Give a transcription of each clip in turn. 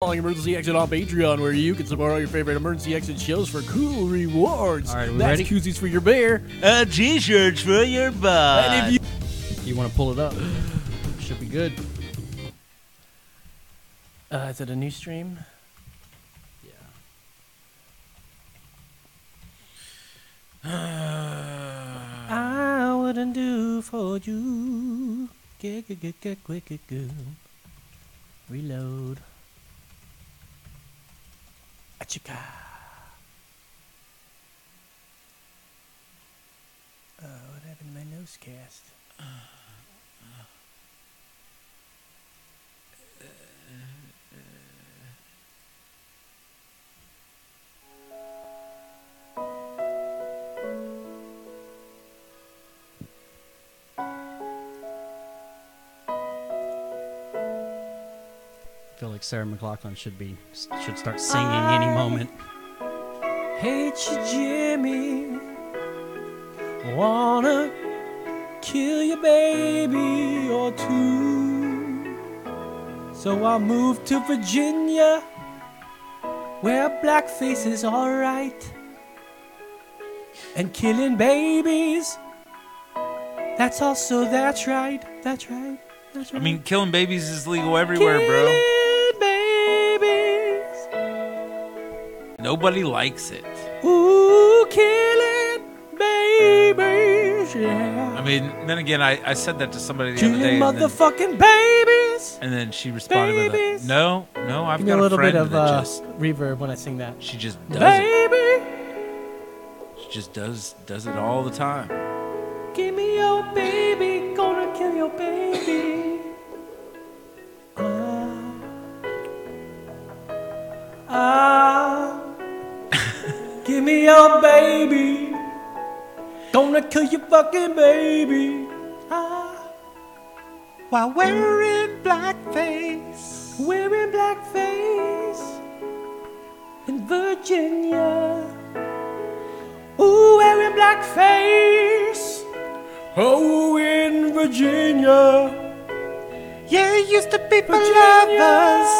following Emergency Exit on Patreon, where you can support all your favorite Emergency Exit shows for cool rewards. All right, we That's ready? koozies for your bear. T-shirts for your butt. And if You want to pull it up? Should be good. is it a new stream? I wouldn't do for you. Get, quick, reload. Achika. What happened to my nose cast? I feel like Sarah McLachlan should start singing any moment. Hate you, Jimmy. Wanna kill your baby or two. So I moved to Virginia, where blackface is alright. And killing babies, that's right. I mean, killing babies is legal everywhere, bro. Killing babies. Nobody likes it. Ooh, killing babies, yeah. I mean, then again, I said that to somebody the other day. Killing motherfucking babies. And then she responded with Babies. a, no, I've Give me got a little bit friend of that just, reverb when I sing that. she just does it. Baby, She just does it all the time. give me your baby, gonna kill your baby. Give me your baby, gonna kill your fucking baby. While wearing blackface. Wearing blackface in Virginia. Ooh, wearing blackface. Oh, in Virginia. Yeah, it used to be for Virginia. lovers.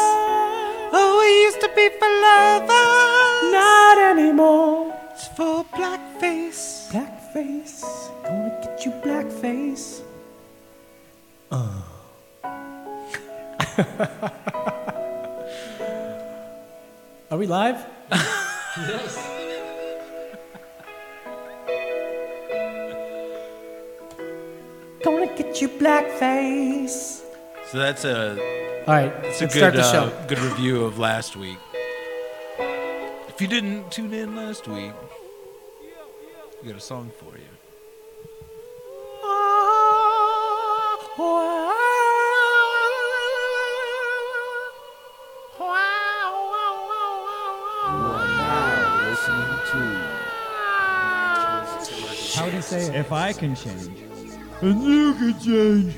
Oh, it used to be for lovers. Not anymore. It's for blackface. Blackface, gonna get you blackface. Are we live? Yes. Gonna get you blackface. So that's a All right, It's let's a start good, the show. good review of last week. If you didn't tune in last week, we got a song for you. How would he say it? If I can change, and you can change.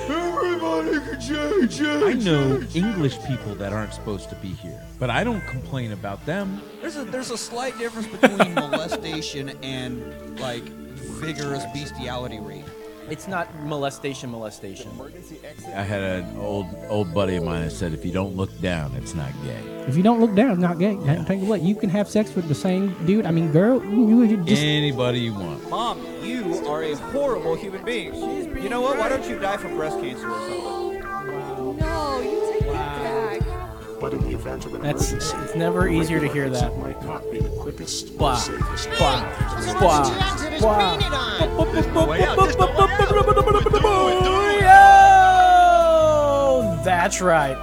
Everybody can change. I know English people that aren't supposed to be here, but I don't complain about them. There's a slight difference between molestation and like vigorous bestiality rape. It's not molestation. I had an old buddy of mine that said, if you don't look down, it's not gay. If you don't look down, it's not gay. I tell you what, you can have sex with the same dude. I mean, girl, you would just. Anybody you want. Mom, you are a horrible human being. You know what? Why don't you die from breast cancer or something? No, you take that back. But in the event of an It's emergency, never easier to hear that. might not be the quickest or Blah, safest. blah, blah, blah. Yo! That's right.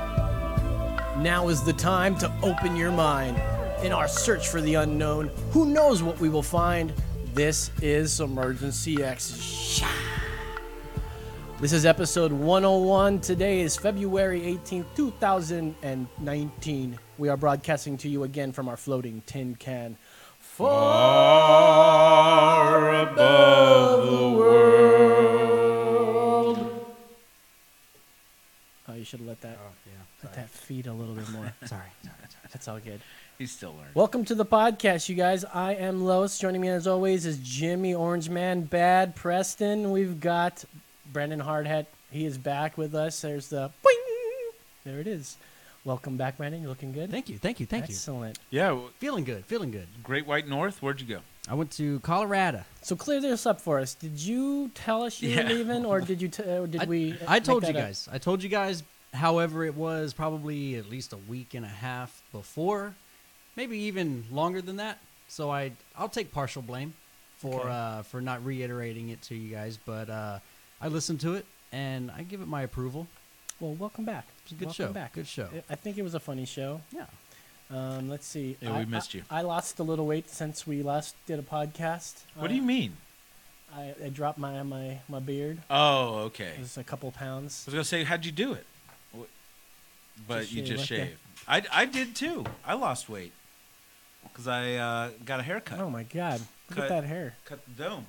Now is the time to open your mind. In our search for the unknown, who knows what we will find? This is Emergency X. This is episode 101. Today is February 18th, 2019. We are broadcasting to you again from our floating tin can. Far above the world. Oh, you should have let that feed a little bit more. Sorry. That's all good. He's still learning. Welcome to the podcast, you guys. I am Lois. Joining me as always is Jimmy Orange Man, Bad Preston. We've got Brendan Hardhead. He is back with us. There's the boing. There it is. Welcome back, Brandon. You looking good? Thank you. Excellent. Yeah. Well, Feeling good. Great White North. Where'd you go? I went to Colorado. So clear this up for us. Did you tell us you were leaving, or did you? Or did we? I told make you that up? guys. I told you guys. However, it was probably at least a week and a half before, maybe even longer than that. So I'll take partial blame for not reiterating it to you guys. But I listened to it and I give it my approval. Well, welcome back. It's a good Welcome show. Back. Good show. I think it was a funny show. Yeah. Let's see. Yeah, we missed you. I lost a little weight since we last did a podcast. What do you mean? I dropped my beard. Oh, okay. It was a couple pounds. I was gonna say, how'd you do it? But Just you shave, just like that. shaved. I did too. I lost weight because I got a haircut. Oh my God! Look Cut- at that hair. Cut the dome.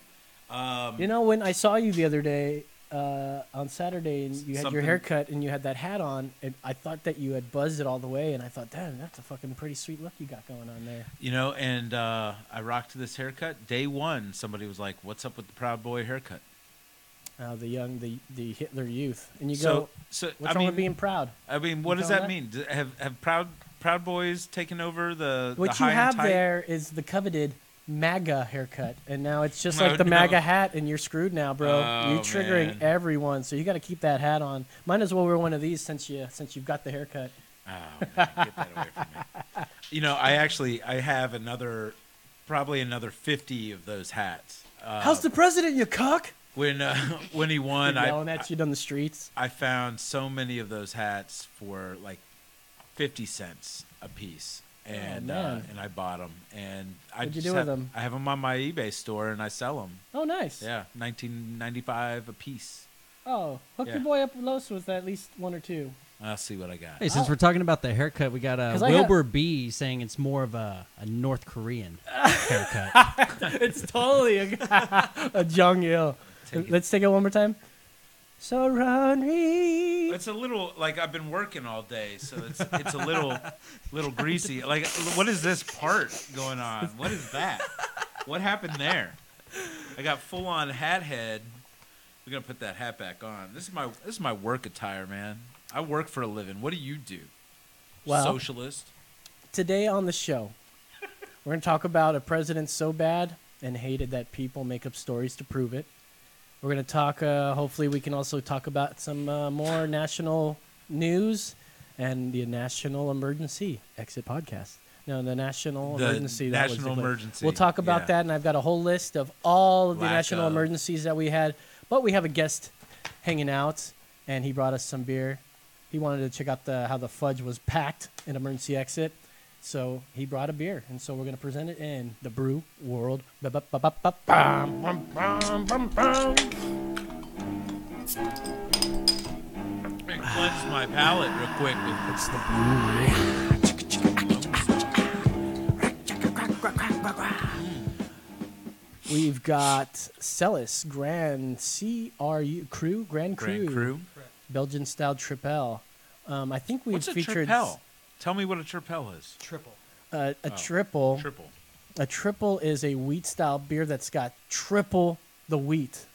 You know, when I saw you the other day on Saturday, and you had your Something- haircut and you had that hat on, and I thought that you had buzzed it all the way, and I thought, damn, that's a fucking pretty sweet look you got going on there. You know, and I rocked this haircut. Day one, somebody was like, "What's up with the Proud Boy haircut?" The Hitler Youth, and you So, go, so what's I wrong mean, with being proud? I mean, what You does know that that? mean? Have Proud Boys taken over the What high you have and tight? there is the coveted MAGA haircut, and now it's just No, like the no. MAGA hat, and you're screwed now, bro. Oh, You're triggering man. everyone, so you got to keep that hat on. Might as well wear one of these since you've got the haircut. Oh, man, get that away from me. You know, I have probably another 50 of those hats. How's the president, you cock? When he won, Yelling at you on the streets. I found so many of those hats for like 50 cents a piece, and man. and I bought them. And What'd you do with them? I have them on my eBay store, and I sell them. Oh, nice. Yeah, $19.95 a piece. Oh, hook Yeah. your boy up close with at least one or two. I'll see what I got. Hey, since we're talking about the haircut, we got 'Cause I Wilbur B saying it's more of a North Korean haircut. It's totally a Jung Il. Let's take it one more time. So run me. It's a little like I've been working all day, so it's a little greasy. Like, what is this part going on? What is that? What happened there? I got full on hat head. We're gonna put that hat back on. This is my work attire, man. I work for a living. What do you do? Well, Socialist. today on the show, we're going to talk about a president so bad and hated that people make up stories to prove it. We're going to talk, hopefully we can also talk about some more national news and the National Emergency Exit Podcast. No, the National Emergency. that was National the clip. Emergency. We'll talk about Yeah. that, and I've got a whole list of all of the Lack national of. emergencies that we had. But we have a guest hanging out, and he brought us some beer. He wanted to check out how the fudge was packed in Emergency Exit. So he brought a beer, and so we're going to present it in the Brew World. Ba-ba-ba-ba-ba-bam, bam, bam, bam, bam. And cleanse my palate real quick. It's the brewery. We've got Celis Grand Cru, Grand Cru, Grand Cru. Belgian style Tripel. I think we've What's a featured tripel? Tell me what a tripel is. Triple. a Oh, triple. Triple. A triple is a wheat style beer that's got triple the wheat.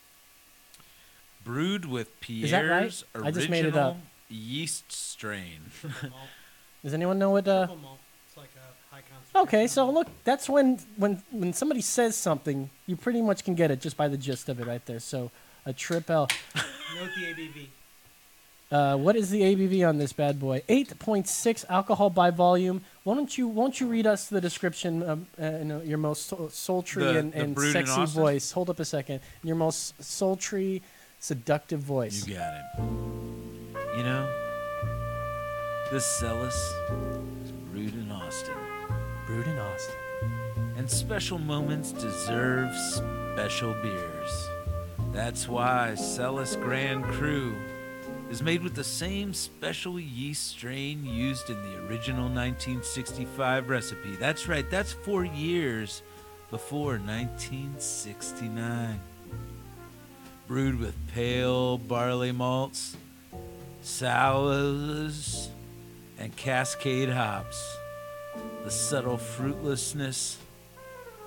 Brewed with Is that right? Pierre's I just made it up. original yeast strain. Does anyone know what? Triple malt. It's like a high concentration. Okay, so look, that's when somebody says something, you pretty much can get it just by the gist of it right there. So a Tripel. Note the ABV. What is the ABV on this bad boy? 8.6 alcohol by volume. Won't you read us the description in your most sultry The and brewed in sexy Austin? voice? Hold up a second. In your most sultry, seductive voice. You got it. You know, this Celis is brewed in Austin. Brewed in Austin. And special moments deserve special beers. That's why Celis Grand Cru is made with the same special yeast strain used in the original 1965 recipe. That's right, that's 4 years before 1969. Brewed with pale barley malts, sours, and cascade hops. The subtle fruitlessness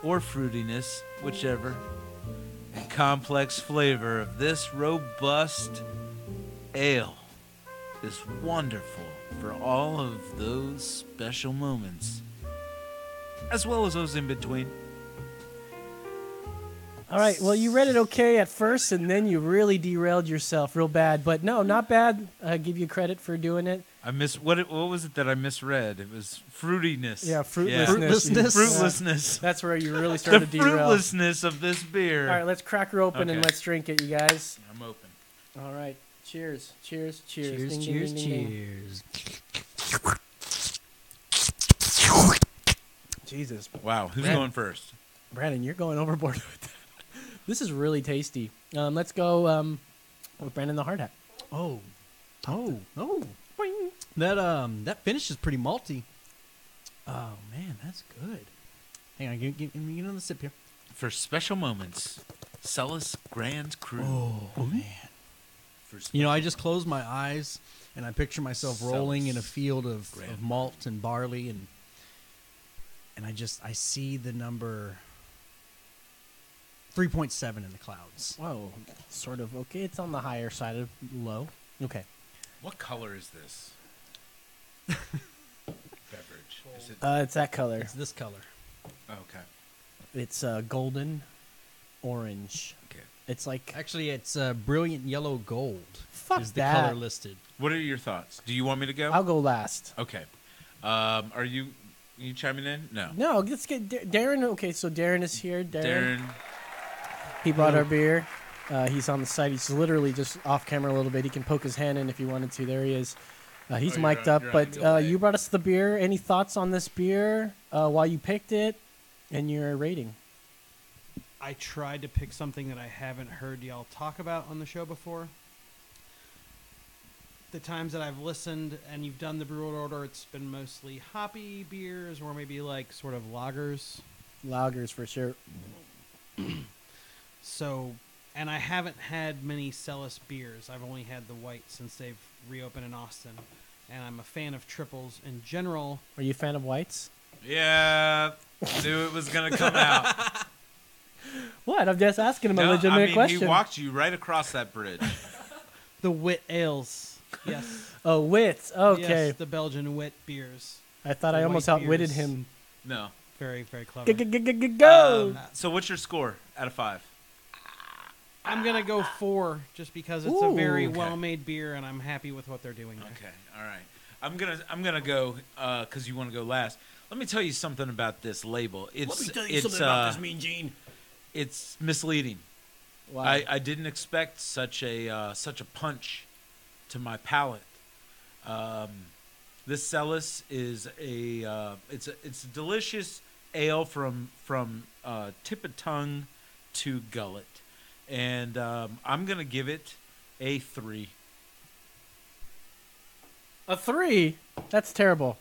or fruitiness, whichever, and complex flavor of this robust ale is wonderful for all of those special moments, as well as those in between. All right. Well, you read it okay at first, and then you really derailed yourself real bad. But no, not bad. I give you credit for doing it. I what was it that I misread? It was fruitiness. Yeah, fruitlessness. Fruitlessness. That's where you really started The to derail. fruitlessness of this beer. All right, let's crack her open and Okay. let's drink it, you guys. I'm open. All right. Cheers. Cheers. Cheers. Cheers, Ding, ding, cheers, ding, ding, ding. cheers. Jesus. Wow, who's Brandon. going first? Brandon, you're going overboard with that. This is really tasty. Let's go with Brandon the Hard Hat. Oh. That finish is pretty malty. Oh man, that's good. Hang on, give me another sip here. For special moments, Celis Grand Cru. Oh man. You know, I just close my eyes and I picture myself rolling in a field of malt and barley, and I see the number 3.7 in the clouds. Whoa, sort of okay. It's on the higher side of low. Okay. What color is this beverage? Is it It's that color. It's this color. okay? It's golden orange. Okay. It's like Actually, it's brilliant yellow gold. Fuck is the that. color listed. What are your thoughts? Do you want me to go? I'll go last. Okay. Are you chiming in? No. No, let's get Darren. Okay, so Darren is here. Darren. He brought our beer. He's on the side. He's literally just off camera a little bit. He can poke his hand in if he wanted to. There he is. He's mic'd up. you're on But delay. you brought us the beer. Any thoughts on this beer while you picked it and your rating? I tried to pick something that I haven't heard y'all talk about on the show before. The times that I've listened and you've done the brew order, it's been mostly hoppy beers or maybe like sort of lagers. Lagers for sure. So, and I haven't had many Celis beers. I've only had the white since they've reopened in Austin. And I'm a fan of triples in general. Are you a fan of whites? Yeah, knew it was gonna come out. What? I'm just asking him a No, legitimate I mean, question. he walked you right across that bridge. The wit ales. Yes. Oh, wits. Okay. Yes, the Belgian wit beers. I thought the I almost white outwitted beers. him. No. Very, very clever. Go! So what's your score out of 5? I'm going to go 4 just because it's a very Ooh. Okay. well-made beer and I'm happy with what they're doing there. Okay, all right. I'm gonna go because you want to go last. Let me tell you something about this label. Mean Gene. It's misleading. Wow. I didn't expect such a punch to my palate. This Celis is it's a delicious ale from tip of tongue to gullet, and I'm gonna give it a 3. A 3? That's terrible.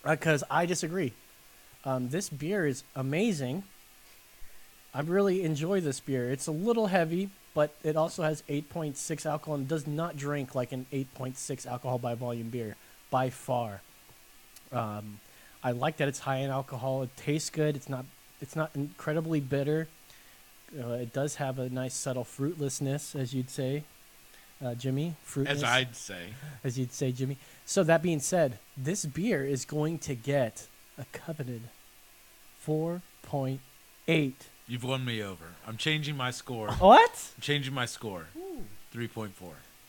Because I disagree. This beer is amazing. I really enjoy this beer. It's a little heavy, but it also has 8.6 alcohol and does not drink like an 8.6 alcohol by volume beer, by far. I like that it's high in alcohol. It tastes good. It's not incredibly bitter. It does have a nice subtle fruitlessness, as you'd say, Jimmy. Fruitless, as you'd say, Jimmy. So that being said, this beer is going to get a coveted 4.8. You've won me over. I'm changing my score. What? I'm changing my score. 3.4.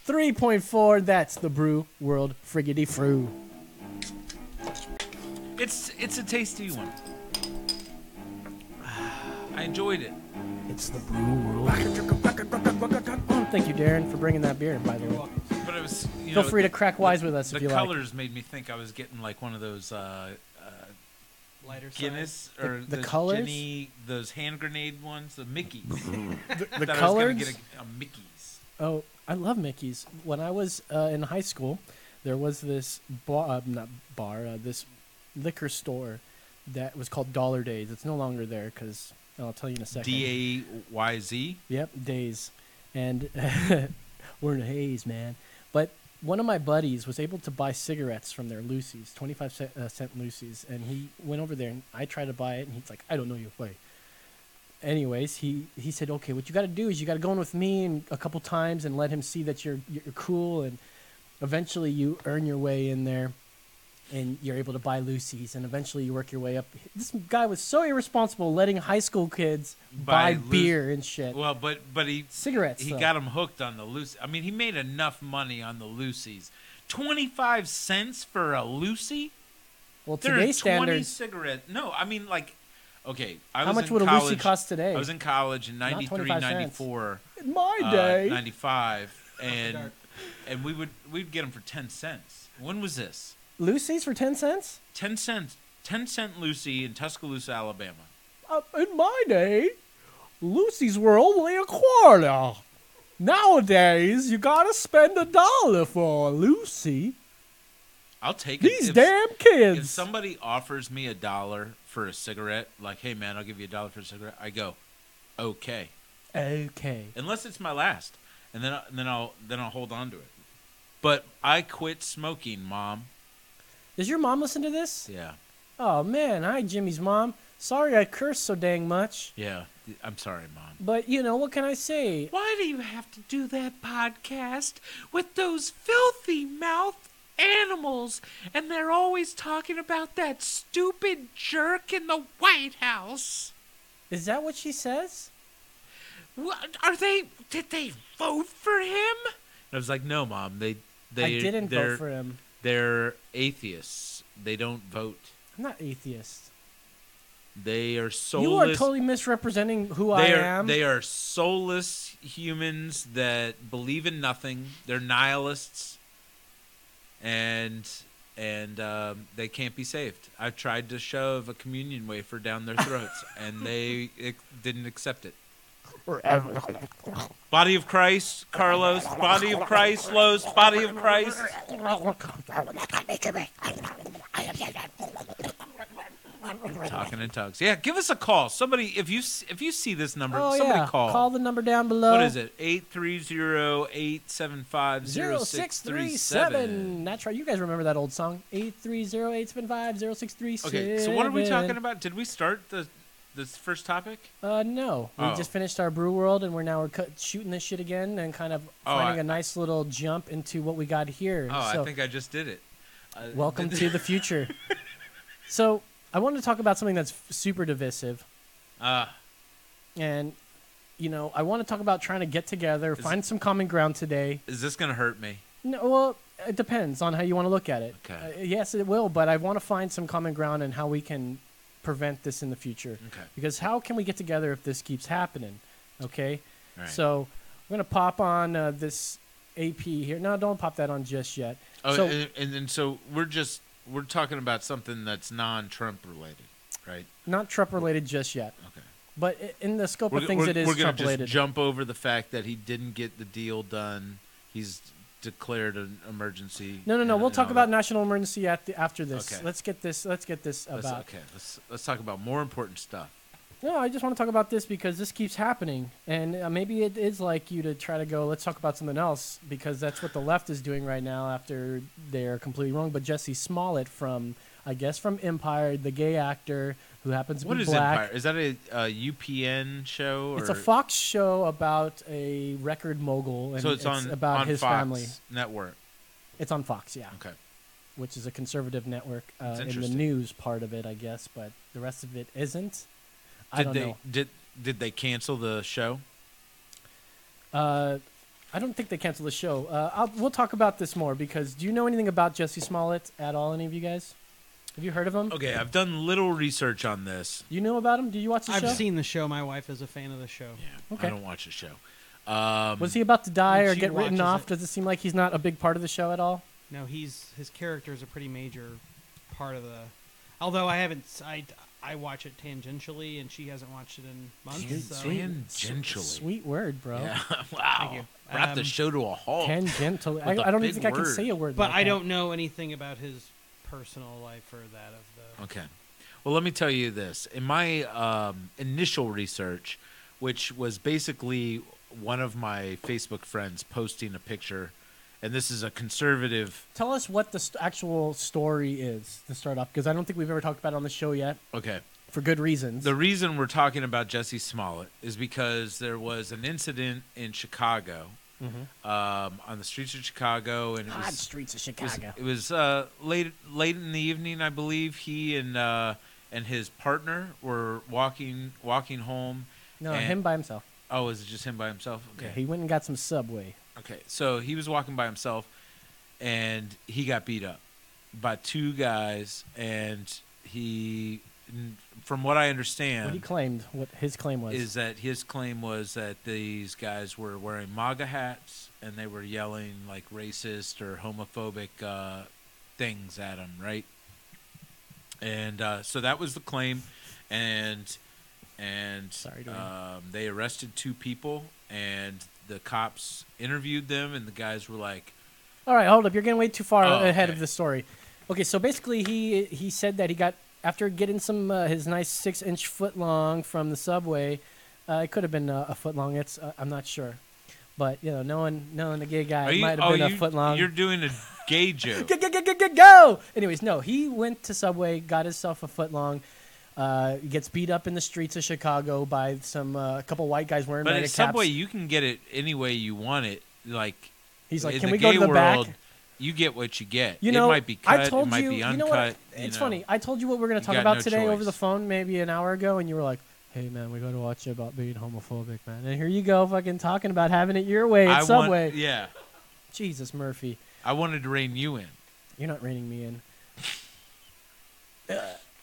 3.4. That's the Brew World Friggity Froo. It's a tasty one. I enjoyed it. It's the Brew World. Thank you, Darren, for bringing that beer, by the way. But it was. Feel free to crack wise with us the if you like. colors made me think I was getting like one of those Lighter side. Guinness or The those colors? Jenny, those hand grenade ones, the Mickeys. The That I colors? was gonna get a Mickey's. Oh, I love Mickey's. When I was in high school, there was this this liquor store that was called Dollar Days. It's no longer there because I'll tell you in a second. DAYZ. Yep, Days. And we're in a haze, man. But one of my buddies was able to buy cigarettes from their Lucy's, 25-cent Lucy's. And he went over there, and I tried to buy it, and he's like, I don't know your way. Anyways, he said, okay, what you got to do is you got to go in with me and a couple times and let him see that you're cool. And Eventually, you earn your way in there, and you're able to buy Lucy's, and eventually you work your way up. This guy was so irresponsible, letting high school kids buy beer and shit. Well, but he cigarettes. He got them hooked on the Lucy. I mean, he made enough money on the Lucy's. 25 cents for a Lucy? Well, There are today's 20 standards. cigarettes. No, I mean, like, okay. How much would a Lucy cost today? I was in college in Not 93, 25 cents. 94. In my day. 95. And we'd get them for 10 cents. When was this? Lucy's for 10 cents? 10 cents. 10-cent Lucy in Tuscaloosa, Alabama. In my day, Lucy's were only a quarter. Nowadays, you gotta spend $1 for a Lucy. I'll take These it. damn kids. If somebody offers me $1 for a cigarette, like, hey man, I'll give you $1 for a cigarette, I go, okay. Okay. Unless it's my last, and then I'll hold on to it. But I quit smoking, Mom. Does your mom listen to this? Yeah. Oh man, hi Jimmy's mom. Sorry I cursed so dang much. Yeah. I'm sorry, Mom. But you know, what can I say? Why do you have to do that podcast with those filthy mouth animals? And they're always talking about that stupid jerk in the White House. Is that what she says? What did they vote for him? And I was like, no, Mom. I didn't vote for him. They're atheists. They don't vote. I'm not atheist. They are soulless. You are totally misrepresenting who I am. They are soulless humans that believe in nothing. They're nihilists, and they can't be saved. I've tried to shove a communion wafer down their throats, and they didn't accept it. Body of Christ, Carlos. Body of Christ, Los. Body of Christ. Talking in tongues. Yeah, give us a call. Somebody, if you see this number, somebody call. Call the number down below. What is it? 830-875-0637. That's right. You guys remember that old song? 830-875-0637. Okay, so what are we talking about? Did we start this first topic? No. We just finished our brew world, and we're shooting this shit again and kind of finding a nice little jump into what we got here. Oh, so, I think I just did it. Welcome to the future. So I wanted to talk about something that's super divisive. And, you know, I want to talk about trying to get together, find some common ground today. Is this going to hurt me? No, well, it depends on how you want to look at it. Okay. Yes, it will, but I want to find some common ground and how we can prevent this in the future. Okay. Because how can we get together if this keeps happening? Okay? Right. So we're going to pop on this AP here. No, don't pop that on just yet. Oh, so, and so we're talking about something that's non-Trump related, right? Not Trump related just yet. Okay. But in the scope of things, it is Trump related. We're going to related. just jump over the fact that he didn't get the deal done. He's declared an emergency. No. We'll talk about national emergency after this. Okay. Let's get this about. Okay. Let's talk about more important stuff. No, I just want to talk about this because this keeps happening, and maybe it is like you to try to go, let's talk about something else, because that's what the left is doing right now after they're completely wrong. But Jesse Smollett from Empire, the gay actor who happens to be black. Empire? Is that a UPN show? Or? It's a Fox show about a record mogul, and so it's about on his Fox family. Network. It's on Fox, yeah. Okay. Which is a conservative network in the interesting. news part of it, I guess, but the rest of it isn't. I don't know. Did they cancel the show? I don't think they canceled the show. We'll talk about this more because do you know anything about Jesse Smollett at all? Any of you guys? Have you heard of him? Okay, I've done little research on this. You know about him? Did you watch the show? I've seen the show. My wife is a fan of the show. Yeah, Okay. I don't watch the show. Was he about to die When or she get written watches off? it- Does it seem like he's not a big part of the show at all? No, his character is a pretty major part of the. Although I haven't, I watch it tangentially, and she hasn't watched it in months. So. Tangentially. Sweet word, bro. Yeah. Wow. Thank you. Brought the show to a halt. Tangentially. With a I don't big even think I can word. say a word But like I that. don't know anything about his personal life or that of the. Okay. Well, let me tell you this. In my initial research, which was basically one of my Facebook friends posting a picture, and this is a conservative. Tell us what the actual story is to start off, because I don't think we've ever talked about it on the show yet. Okay. For good reasons. The reason we're talking about Jesse Smollett is because there was an incident in Chicago on the streets of Chicago, and Hot streets of Chicago. It was late in the evening, I believe. He and his partner were walking home. No, and, him by himself. Oh, was it just him by himself? Okay. Yeah, he went and got some Subway. Okay, so he was walking by himself, and he got beat up by two guys, and he, from what I understand, what his claim was, is that his claim was that these guys were wearing MAGA hats, and they were yelling like racist or homophobic things at him, right? And so that was the claim, and they arrested two people, and the cops interviewed them, and the guys were like, all right, hold up, you're getting way too far ahead okay. of the story. Okay, so basically he said that he got, after getting some his nice 6-inch foot long from the Subway, it could have been a foot long, it's I'm not sure, but you know, knowing the gay guy, it might have been a foot long. You're doing a gay joke. Go! Anyways, no, he went to Subway, got himself a foot long. Gets beat up in the streets of Chicago by a couple white guys wearing MAGA caps. But at Subway, you can get it any way you want it. Like, he's like, in can the we go to the world, back? You get what you get. You know, it might be cut. I told it might you, be uncut. you know what? It's funny. I told you what we're going to talk about today over the phone maybe an hour ago, and you were like, hey, man, we got to watch about being homophobic, man. And here you go fucking talking about having it your way at Subway. Yeah. Jesus, Murphy. I wanted to rein you in. You're not reining me in.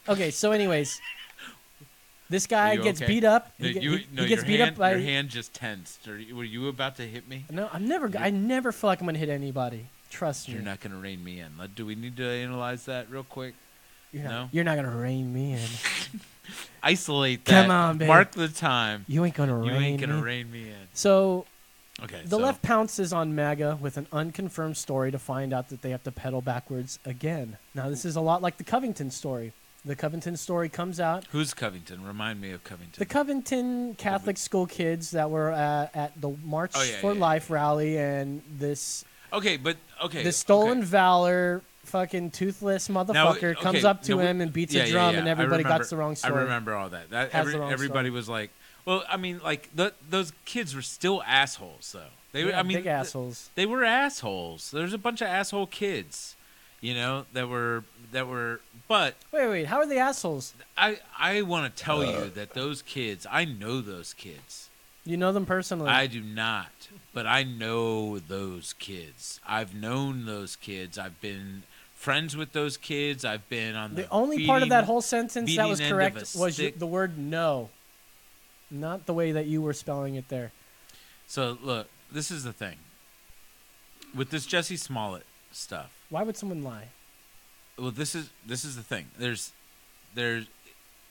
Okay, so anyways, this guy gets beat up. He gets beat up by... Your hand just tensed. Were you about to hit me? No, I never feel like I'm going to hit anybody. Trust me. You're not going to rein me in. Do we need to analyze that real quick? You're not going to rein me in. Isolate that. Come on, babe. Mark the time. You ain't going to rein me in. So... Okay, the left pounces on MAGA with an unconfirmed story to find out that they have to pedal backwards again. Now, this is a lot like the Covington story. The Covington story comes out. Who's Covington? Remind me of Covington. The Covington Catholic school kids that were at the March for Life rally, and this... This stolen valor fucking toothless motherfucker comes up to him and beats a drum, and everybody got the wrong story. I remember all that. Everybody was like... Well, I mean, like those kids were still assholes, though. They were, big assholes. They were assholes. There's a bunch of asshole kids, that were. But wait, how are they assholes? I want to tell you that those kids. I know those kids. You know them personally? I do not, but I know those kids. I've known those kids. I've been friends with those kids. I've been on the only part of that whole sentence that was correct was the word "no." Not the way that you were spelling it there. So, look, this is the thing. With this Jussie Smollett stuff. Why would someone lie? Well, this is the thing. There's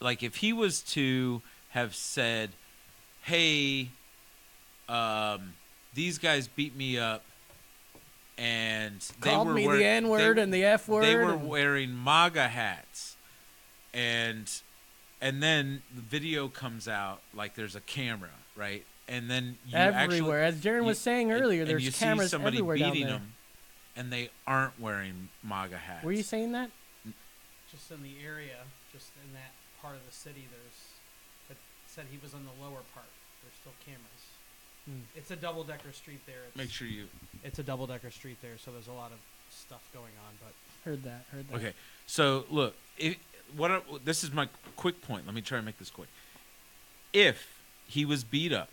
like, if he was to have said, hey, these guys beat me up, and called me the N-word and the F-word. They were wearing MAGA hats, and then the video comes out, like there's a camera, right? And then you everywhere, as Jaron was saying earlier, there's cameras everywhere down there. Beating them, and they aren't wearing MAGA hats. Were you saying that? Just in the area, just in that part of the city, it said he was on the lower part. There's still cameras. It's a double-decker street there. It's a double-decker street there, so there's a lot of stuff going on. But heard that. Okay, so look, this is my quick point. Let me try and make this quick. If he was beat up,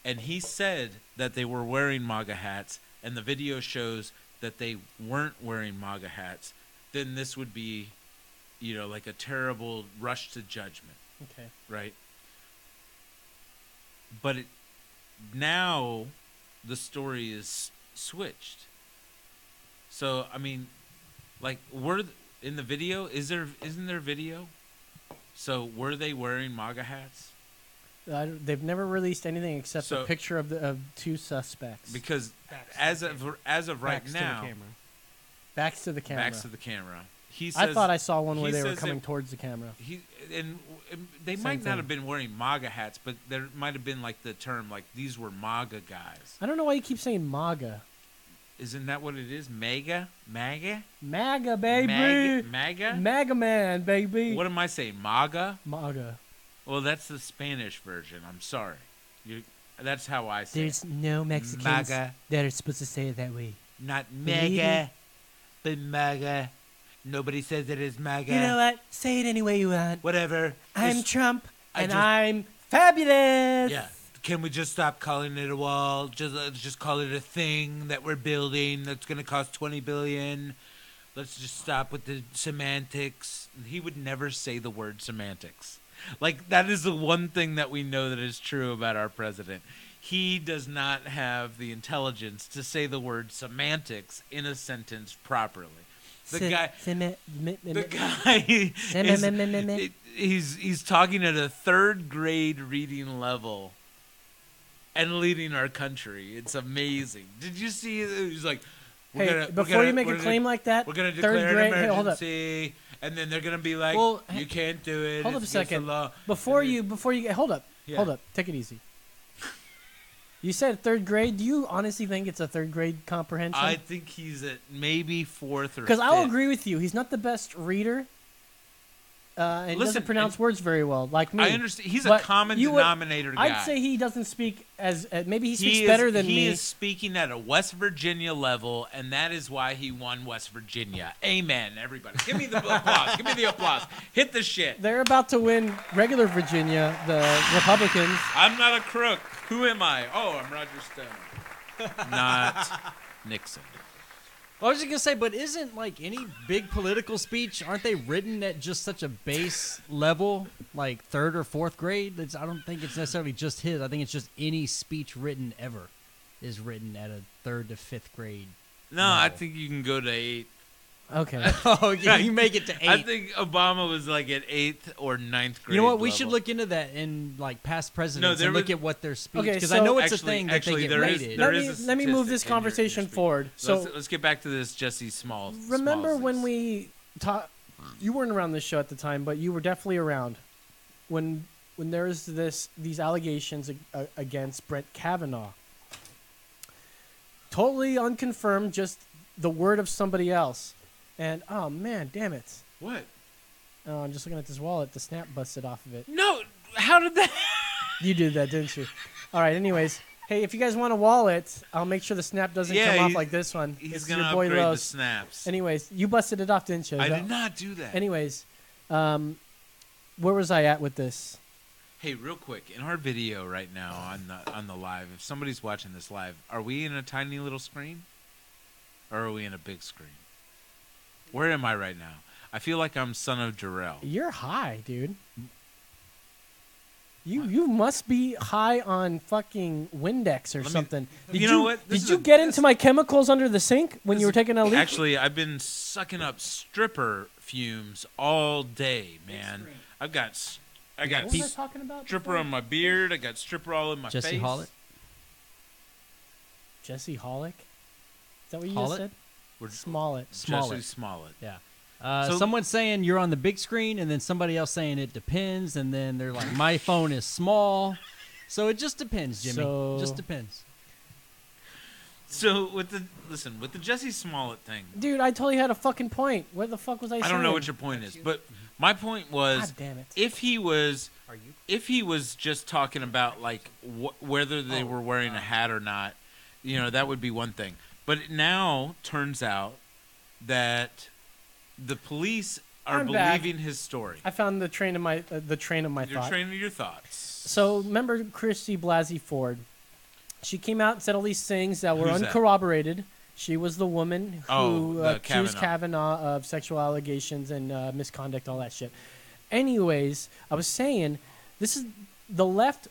and he said that they were wearing MAGA hats, and the video shows that they weren't wearing MAGA hats, then this would be, like a terrible rush to judgment. Okay. Right? But now the story is switched. So, I mean, like, in the video, isn't there video? So, were they wearing MAGA hats? They've never released anything except a picture of two suspects. Because as of right now, backs to the camera. Backs to the camera. He says, I thought I saw one where they were coming towards the camera. They might not have been wearing MAGA hats, but there might have been like the term, like these were MAGA guys. I don't know why you keep saying MAGA. Isn't that what it is? MAGA, MAGA, baby. MAGA, MAGA man, baby. What am I saying? MAGA. MAGA. Well, that's the Spanish version. I'm sorry. That's how I say There's no Mexicans MAGA. that are supposed to say it that way. Not Believe MAGA, but MAGA. Nobody says it is MAGA. You know what? Say it any way you want. Whatever. I'm It's- Trump, I and just- I'm fabulous. Yeah. Can we just stop calling it a wall? Just call it a thing that we're building that's going to cost $20 billion. Let's just stop with the semantics. He would never say the word semantics. Like, that is the one thing that we know that is true about our president. He does not have the intelligence to say the word semantics in a sentence properly. The guy he's talking at a third grade reading level and leading our country. It's amazing. Did you see? He's like, Hey, before you make a claim like that, we're gonna third declare grade. an Hey, hold up. emergency, and then they're gonna be like, Well, you can't do it. Hold up a it's against the second. law. Before you hold up. Yeah. Hold up. Take it easy. You said third grade. Do you honestly think it's a third grade comprehension? I think he's at maybe fourth or. Because I'll fifth. agree with you. He's not the best reader. And Listen, doesn't pronounce words very well, like me. I understand. He's a But common you would- denominator guy. I'd say he doesn't speak as maybe he speaks is- better than he me. is speaking at a West Virginia level, and that is why he won West Virginia. Amen, everybody. Give me the applause. Give me the applause. Hit the shit. They're about to win regular Virginia, the Republicans. I'm not a crook. Who am I? Oh, I'm Roger Stone. Not Nixon. Well, I was just gonna say, but isn't like any big political speech? Aren't they written at just such a base level, like third or fourth grade? I don't think it's necessarily just his. I think it's just any speech written ever is written at a third to fifth grade. No, I think you can go to 8. Okay. Oh, yeah, you make it to 8. I think Obama was like at 8th or 9th grade. You know what? We level. should look into that in like past presidents there and look was- at what their speech. Okay, Because so- I know it's Actually- a thing that actually, they get there is- rated. there Let me move statistic this in your conversation speech. forward. So let's get back to this Jesse Small. remember Smallsies. when we talked? You weren't around this show at the time, but you were definitely around when there was these allegations against Brett Kavanaugh. Totally unconfirmed, just the word of somebody else. And oh man, damn it! What? Oh, I'm just looking at this wallet. The snap busted off of it. No, how did that? You did that, didn't you? All right. Anyways, hey, if you guys want a wallet, I'll make sure the snap doesn't come off like this one. He's This is gonna your boy upgrade the Los. snaps. Anyways, you busted it off, didn't you? I did not do that. Anyways, where was I at with this? Hey, real quick, in our video right now on the live, if somebody's watching this live, are we in a tiny little screen, or are we in a big screen? Where am I right now? I feel like I'm son of Jarrell. You're high, dude. You must be high on fucking Windex or something. You know what? This Did is you get into my chemicals under the sink when you were taking a leak? Actually, I've been sucking up stripper fumes all day, man. I got what was I talking about? stripper before? on my beard. I got stripper all in my Jesse face. Hollitt? Jesse Hollick? Is that what you Hollitt? just said? We're- Smollett. Jesse Smollett. Yeah. So- Someone's saying you're on the big screen, and then somebody else saying it depends, and then they're like, my phone is small. So it just depends, Jimmy. So- Just depends. So with the Jesse Smollett thing, Dude, I totally had a fucking point. What the fuck was I saying? I don't know what your point is, but my point was, God damn it. if he was just talking about like whether they were wearing a hat or not, that would be one thing. But it now turns out that the police are I'm back. believing his story. I found the train of my You're thought. training your thoughts. So remember Christy Blasey Ford? She came out and said all these things that were Who's that? uncorroborated. She was the woman who the accused Kavanaugh. Kavanaugh of sexual allegations and misconduct, all that shit. Anyways, I was saying this is the left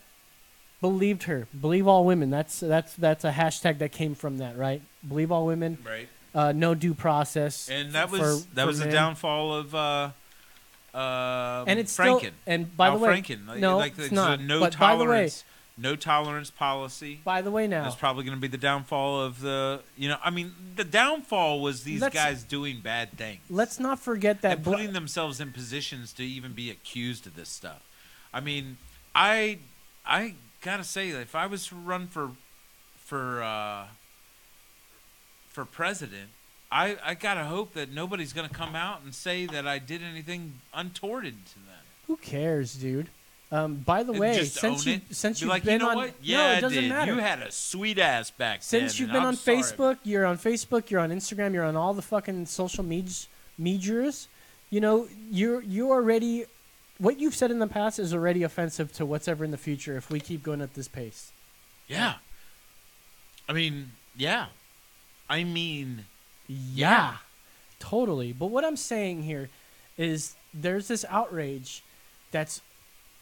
believed her. Believe all women. That's a hashtag that came from that, right? Believe all women. Right. No due process. And that for was the men. downfall of And it's Franken. still. And by Al the way, Franken. no, like it's the not. no But by the way, tolerance, no tolerance policy. by the way, now That's probably going to be the downfall of the. The downfall was these Let's- guys doing bad things. let's not forget that and putting themselves in positions to even be accused of this stuff. I mean, I gotta say that if I was to run for president, I gotta hope that nobody's gonna come out and say that I did anything untoward to them. Who cares, dude? By the way, Just since own you it. since Be you've like, been you know on, what? no, Yeah, it doesn't matter. You had a sweet ass back then. Since you've and been I'm on sorry. Facebook, you're on Facebook, you're on Instagram, you're on all the fucking social medias. You know, you already, what you've said in the past is already offensive to what's ever in the future if we keep going at this pace. Yeah. I mean, yeah. I mean, Yeah, totally. But what I'm saying here is there's this outrage that's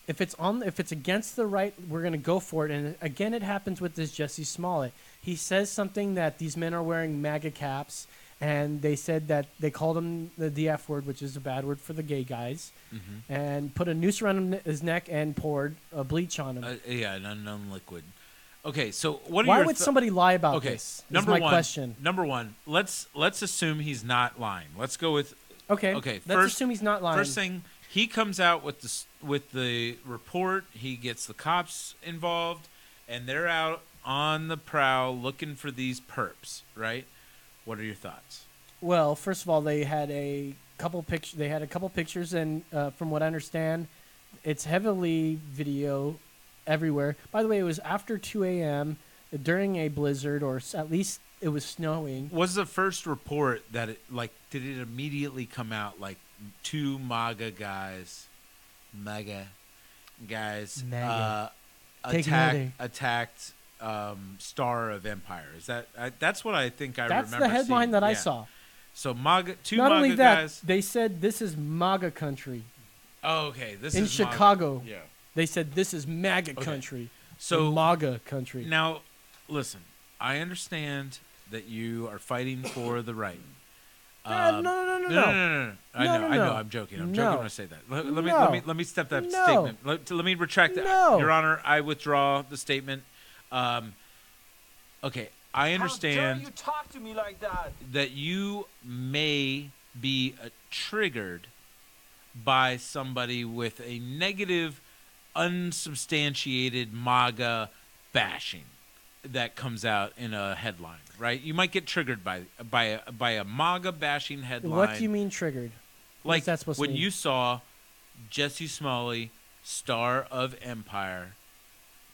if it's against the right, we're gonna go for it. And again, it happens with this Jesse Smollett. He says something that these men are wearing MAGA caps, and they said that they called him the F word, which is a bad word for the gay guys, and put a noose around his neck and poured bleach on him. yeah, an unknown liquid. Okay, so what are Why your would somebody lie about this? Is Number my one, question. Number one, let's assume he's not lying. Let's go with Okay. Okay, Let's assume he's not lying. First thing, he comes out with the report. He gets the cops involved, and they're out on the prowl looking for these perps. Right? What are your thoughts? Well, first of all, they had a couple pictures. They had a couple pictures, and from what I understand, it's heavily video everywhere. By the way, it was after 2 a.m. during a blizzard, or at least it was snowing. Was the first report that did it immediately come out like two MAGA guys, attacked Star of Empire? Is that that's what I think I remember. That's the headline seeing. that I Yeah. saw. So two Not MAGA only that, guys. they said this is MAGA country. Oh, okay. This in is Chicago. MAGA. Yeah. They said this is MAGA Okay. country. So MAGA country. Now, listen. I understand that you are fighting for the right. No. I know. I'm joking. I'm joking when I say that. Let me step that statement. Let me retract that. Your Honor, I withdraw the statement. Okay, I understand. How dare you talk to me like that? That you may be triggered by somebody with a negative, unsubstantiated MAGA bashing that comes out in a headline, right? You might get triggered by a MAGA bashing headline. What do you mean triggered? Like What's that supposed to when mean? you saw Jesse Smollett, Star of Empire,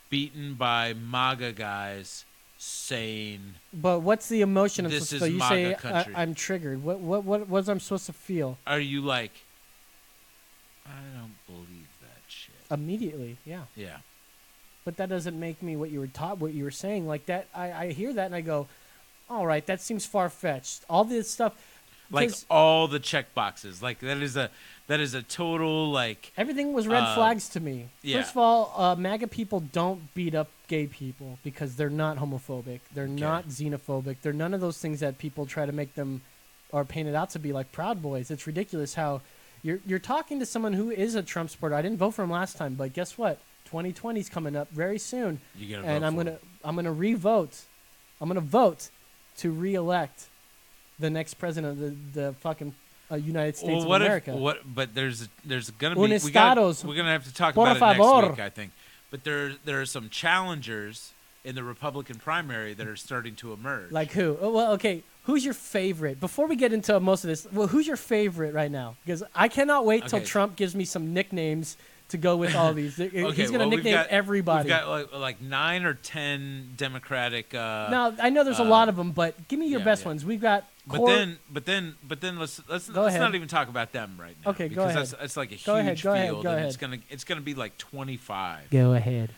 beaten by MAGA guys saying, But what's the emotion? This so is you MAGA say country. I'm triggered. What was I'm supposed to feel? are you like, I don't believe that shit. Immediately, yeah. Yeah. But that doesn't make me what you were saying. Like that, I hear that and I go, all right, that seems far fetched. All this stuff, Like all the check boxes. Like that is a total like everything was red flags to me. yeah. First of all, MAGA people don't beat up gay people because they're not homophobic. They're not xenophobic. They're none of those things that people try to make them or paint it out to be, like Proud Boys. It's ridiculous how you're talking to someone who is a Trump supporter. I didn't vote for him last time, but guess what? 2020 is coming up very soon, and I'm gonna re-vote. I'm gonna vote to re-elect the next president of the fucking United States of America. But there's gonna be we're gonna have to talk Por about it favor. next week, I think. But there are some challengers in the Republican primary that are starting to emerge. Like who? Oh, well, okay. Who's your favorite? Before we get into most of this, well, who's your favorite right now? Because I cannot wait till Trump gives me some nicknames to go with all these. He's going to nickname everybody. We've got like 9 or 10 Democratic. Now I know there's a lot of them, but give me your best ones. We've got. But then let's not even talk about them right now. Okay, go ahead. Because that's like a huge field, and it's gonna be like 25. Go ahead.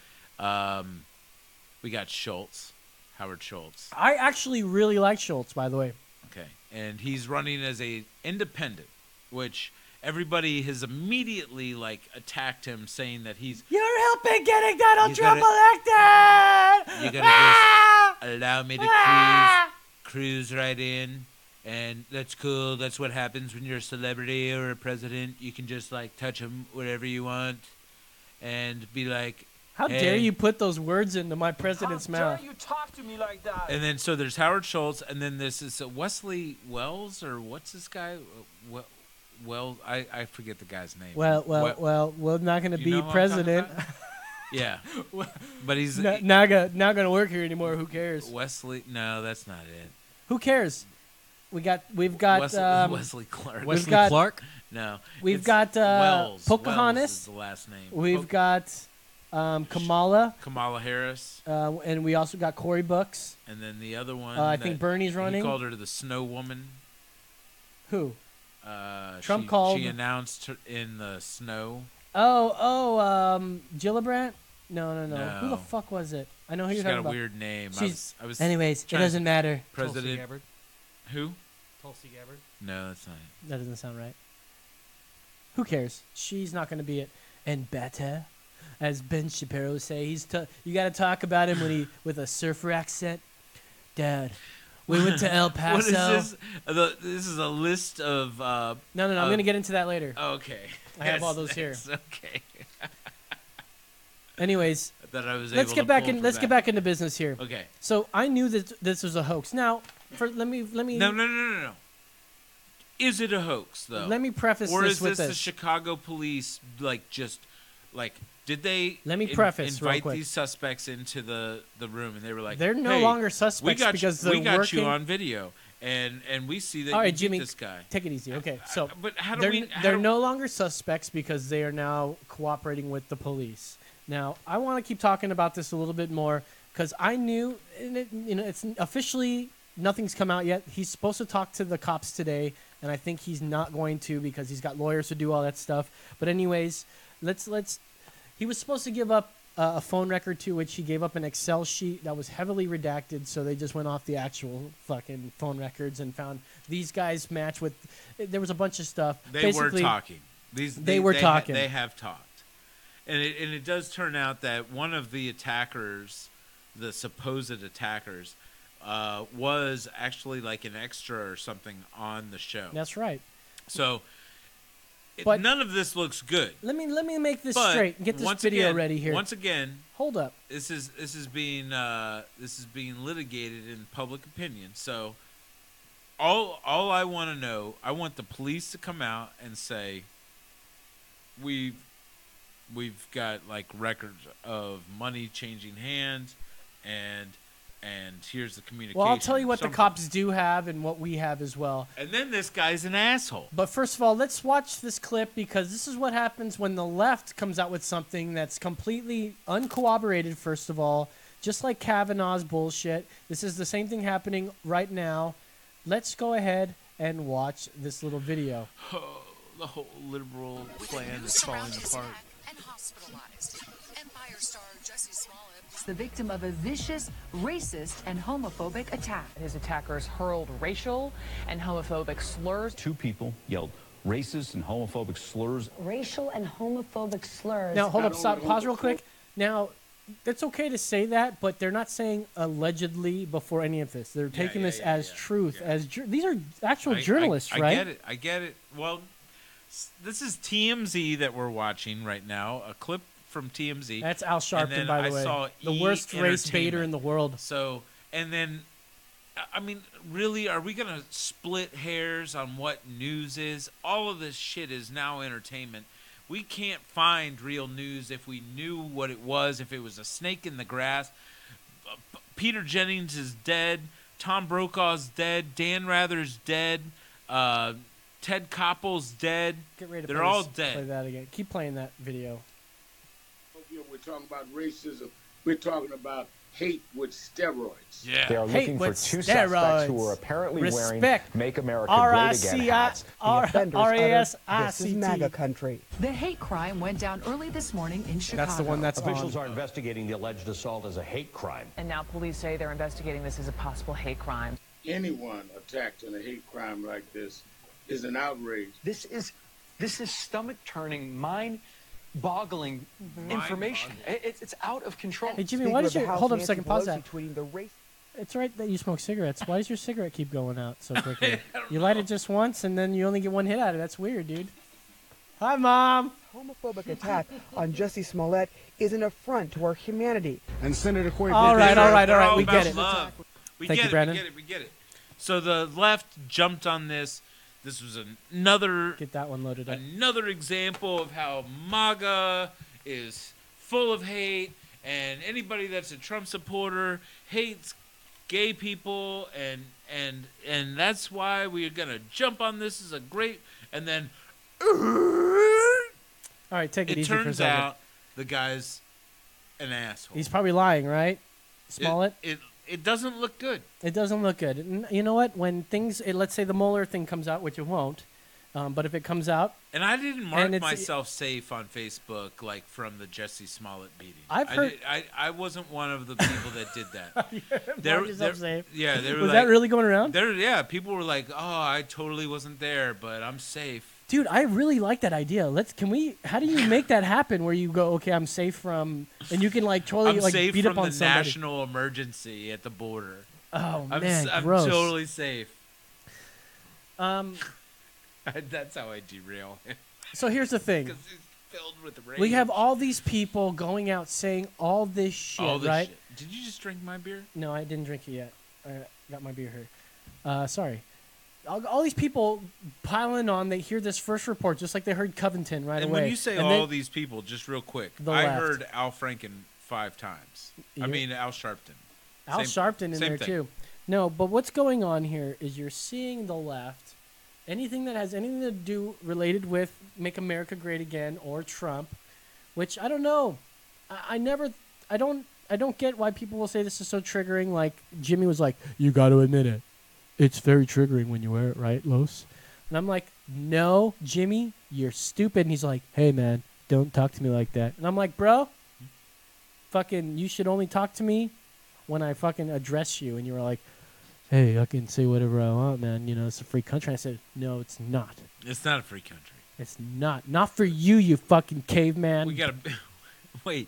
We got Schultz, Howard Schultz. I actually really like Schultz, by the way. Okay, and he's running as a independent, which everybody has immediately like attacked him, saying that you're helping getting Donald Trump elected. You gotta just allow me to cruise right in, and that's cool. That's what happens when you're a celebrity or a president. You can just like touch him wherever you want, and be like, how dare you put those words into my president's mouth? How dare you talk to me like that? And then so there's Howard Schultz, and then this is Wesley Wells, or what's this guy? Well, I forget the guy's name. Well, we're not going to be president. Yeah, but he's not going to work here anymore. Who cares? Wesley? No, that's not it. Who cares? We've got Wesley Clark. Wesley Clark. No. We've it's got Wells. Pocahontas. Wells is the last name. We've got Kamala. Kamala Harris. And we also got Cory Books. And then the other one. I think Bernie's running. He called her the Snow Woman. Who? Trump called. She announced her in the snow. Gillibrand? No. Who the fuck was it? I know who you're talking about. She's got a weird name. Anyways, it doesn't matter. President. Tulsi Gabbard. Who? Tulsi Gabbard. No, that's not it. That doesn't sound right. Who cares? She's not going to be it. And better, as Ben Shapiro would say, you got to talk about him when he with a surfer accent. Dad, we went to El Paso. What is this? This is a list of. No. I'm going to get into that later. Okay. I have all those here. Okay. Anyways, let's get back into business here. Okay. So I knew that this was a hoax. Now, let me. No. Is it a hoax though? Let me preface this with this. Or is this the Chicago police did they invite these suspects into the room and they were like, they're no longer suspects because we got you on video and we see that all right, you Jimmy, this guy. Take it easy. Okay. So but they're no longer suspects because they are now cooperating with the police. Now, I want to keep talking about this a little bit more because I knew, it's officially nothing's come out yet. He's supposed to talk to the cops today, and I think he's not going to because he's got lawyers to do all that stuff. But anyways, he was supposed to give up a phone record to which he gave up an Excel sheet that was heavily redacted, so they just went off the actual fucking phone records and found these guys match with. There was a bunch of stuff. They were talking. They were talking. They have talked. And it does turn out that one of the attackers, the supposed attackers, was actually like an extra or something on the show. That's right. So, but none of this looks good. Let me make this straight and get this video ready here. Once again, hold up. This is being litigated in public opinion. So, all I want to know, I want the police to come out and say, We've got like records of money changing hands, and here's the communication. Well, I'll tell you what the cops do have and what we have as well. And then this guy's an asshole. But first of all, let's watch this clip because this is what happens when the left comes out with something that's completely uncorroborated, first of all, just like Kavanaugh's bullshit. This is the same thing happening right now. Let's go ahead and watch this little video. Oh, the whole liberal plan is falling apart. And hospitalized. Empire star Jesse Smollett is the victim of a vicious, racist, and homophobic attack. His attackers hurled racial and homophobic slurs. 2 people yelled racist and homophobic slurs. Racial and homophobic slurs. Now, hold up, stop, pause real quick. Now, it's okay to say that, but they're not saying allegedly before any of this. They're taking this as truth. These are actual journalists, right? I get it. Well, this is TMZ that we're watching right now, a clip from TMZ. That's Al Sharpton, by the way. The worst race baiter in the world. So, and then, I mean, really, are we going to split hairs on what news is? All of this shit is now entertainment. We can't find real news if we knew what it was, if it was a snake in the grass. Peter Jennings is dead. Tom Brokaw's dead. Dan Rather's dead. Ted Koppel's dead. Get ready to They're all dead. Play that again. Keep playing that video. We're talking about racism. We're talking about hate with steroids. Yeah. They are looking for 2 suspects who are apparently wearing Make America Great Again hats. This is MAGA country. The hate crime went down early this morning in Chicago. That's the one that's Officials are investigating the alleged assault as a hate crime. And now police say they're investigating this as a possible hate crime. Anyone attacked in a hate crime like this is an outrage. This is stomach-turning, mind-boggling information. It's out of control. Hey, Jimmy, why does your... Hold up a second, pause that. It's right that you smoke cigarettes. Why does your cigarette keep going out so quickly? You light it just once, and then you only get one hit out of it. That's weird, dude. Hi, Mom. Homophobic attack on Jesse Smollett is an affront to our humanity. And Senator Cory... All right. We get it. We Thank you, Brandon. We get it. So the left jumped on this. This was another... Get that one loaded up. Another example of how MAGA is full of hate, and anybody that's a Trump supporter hates gay people, and that's why we're going to jump on this as a great... And then All right, take it It easy for a turns second. out the guy's an asshole. He's probably lying, right? Smollett? It doesn't look good. It doesn't look good. And you know what? When things, let's say the Mueller thing comes out, which it won't, but if it comes out, And I didn't mark myself safe on Facebook, like from the Jesse Smollett beating. I've heard. I wasn't one of the people that did that. Mark yourself safe. Yeah, they were Was like, that really going around? Yeah, people were like, "Oh, I totally wasn't there, but I'm safe." Dude, I really like that idea. How do you make that happen where you go, okay, I'm safe from, and you can like totally I'm like safe beat from up on the somebody. national emergency at the border. Oh, I'm man, I'm gross. totally safe. Um, That's how I derail him. So here's the thing. 'Cause he's filled with rage. We have all these people going out saying all this shit, All this right? shit. Did you just drink my beer? No, I didn't drink it yet. I got my beer here. Sorry. All these people piling on, they hear this first report, just like they heard Covington right And away. when you say And all then- these people, just real quick, The I left. heard Al Franken 5 times. I mean, Al Sharpton. Al Sharpton in same there thing. too. No, but what's going on here is you're seeing the left, anything that has anything to do related with Make America Great Again or Trump, which I don't know. I don't get why people will say this is so triggering. Like Jimmy was like, you got to admit it. It's very triggering when you wear it, right, Los? And I'm like, no, Jimmy, you're stupid. And he's like, hey, man, don't talk to me like that. And I'm like, bro, fucking, you should only talk to me when I fucking address you. And you were like, hey, I can say whatever I want, man. You know, it's a free country. I said, no, it's not. It's not a free country. It's not. Not for you, you fucking caveman. We gotta wait.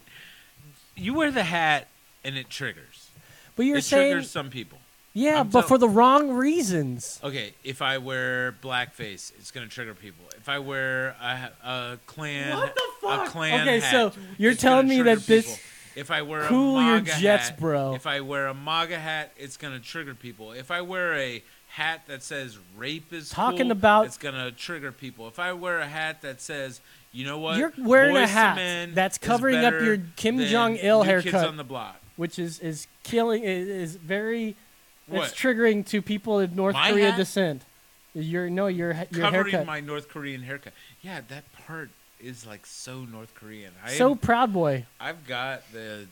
You wear the hat and it triggers. But you're it saying triggers some people. Yeah, but for the wrong reasons. Okay, if I wear blackface, it's gonna trigger people. If I wear a Klan, What the fuck? a Klan Okay, hat, so you're it's telling gonna me trigger that this people. If I wear cool a your MAGA jets, hat, bro. If I wear a MAGA hat, it's gonna trigger people. If I wear a hat that says rape is Talking cool, about- it's gonna trigger people. If I wear a hat that says, you know what, You're wearing a Boyz II hat Men that's is covering up better your Kim than Jong-il New Kids haircut, on the Block. which is killing. Is very. What? It's triggering to people of North My Korea hat? descent. Your Covering haircut. my North Korean haircut. Yeah, that part is like so North Korean. So Proud Boy. I've got the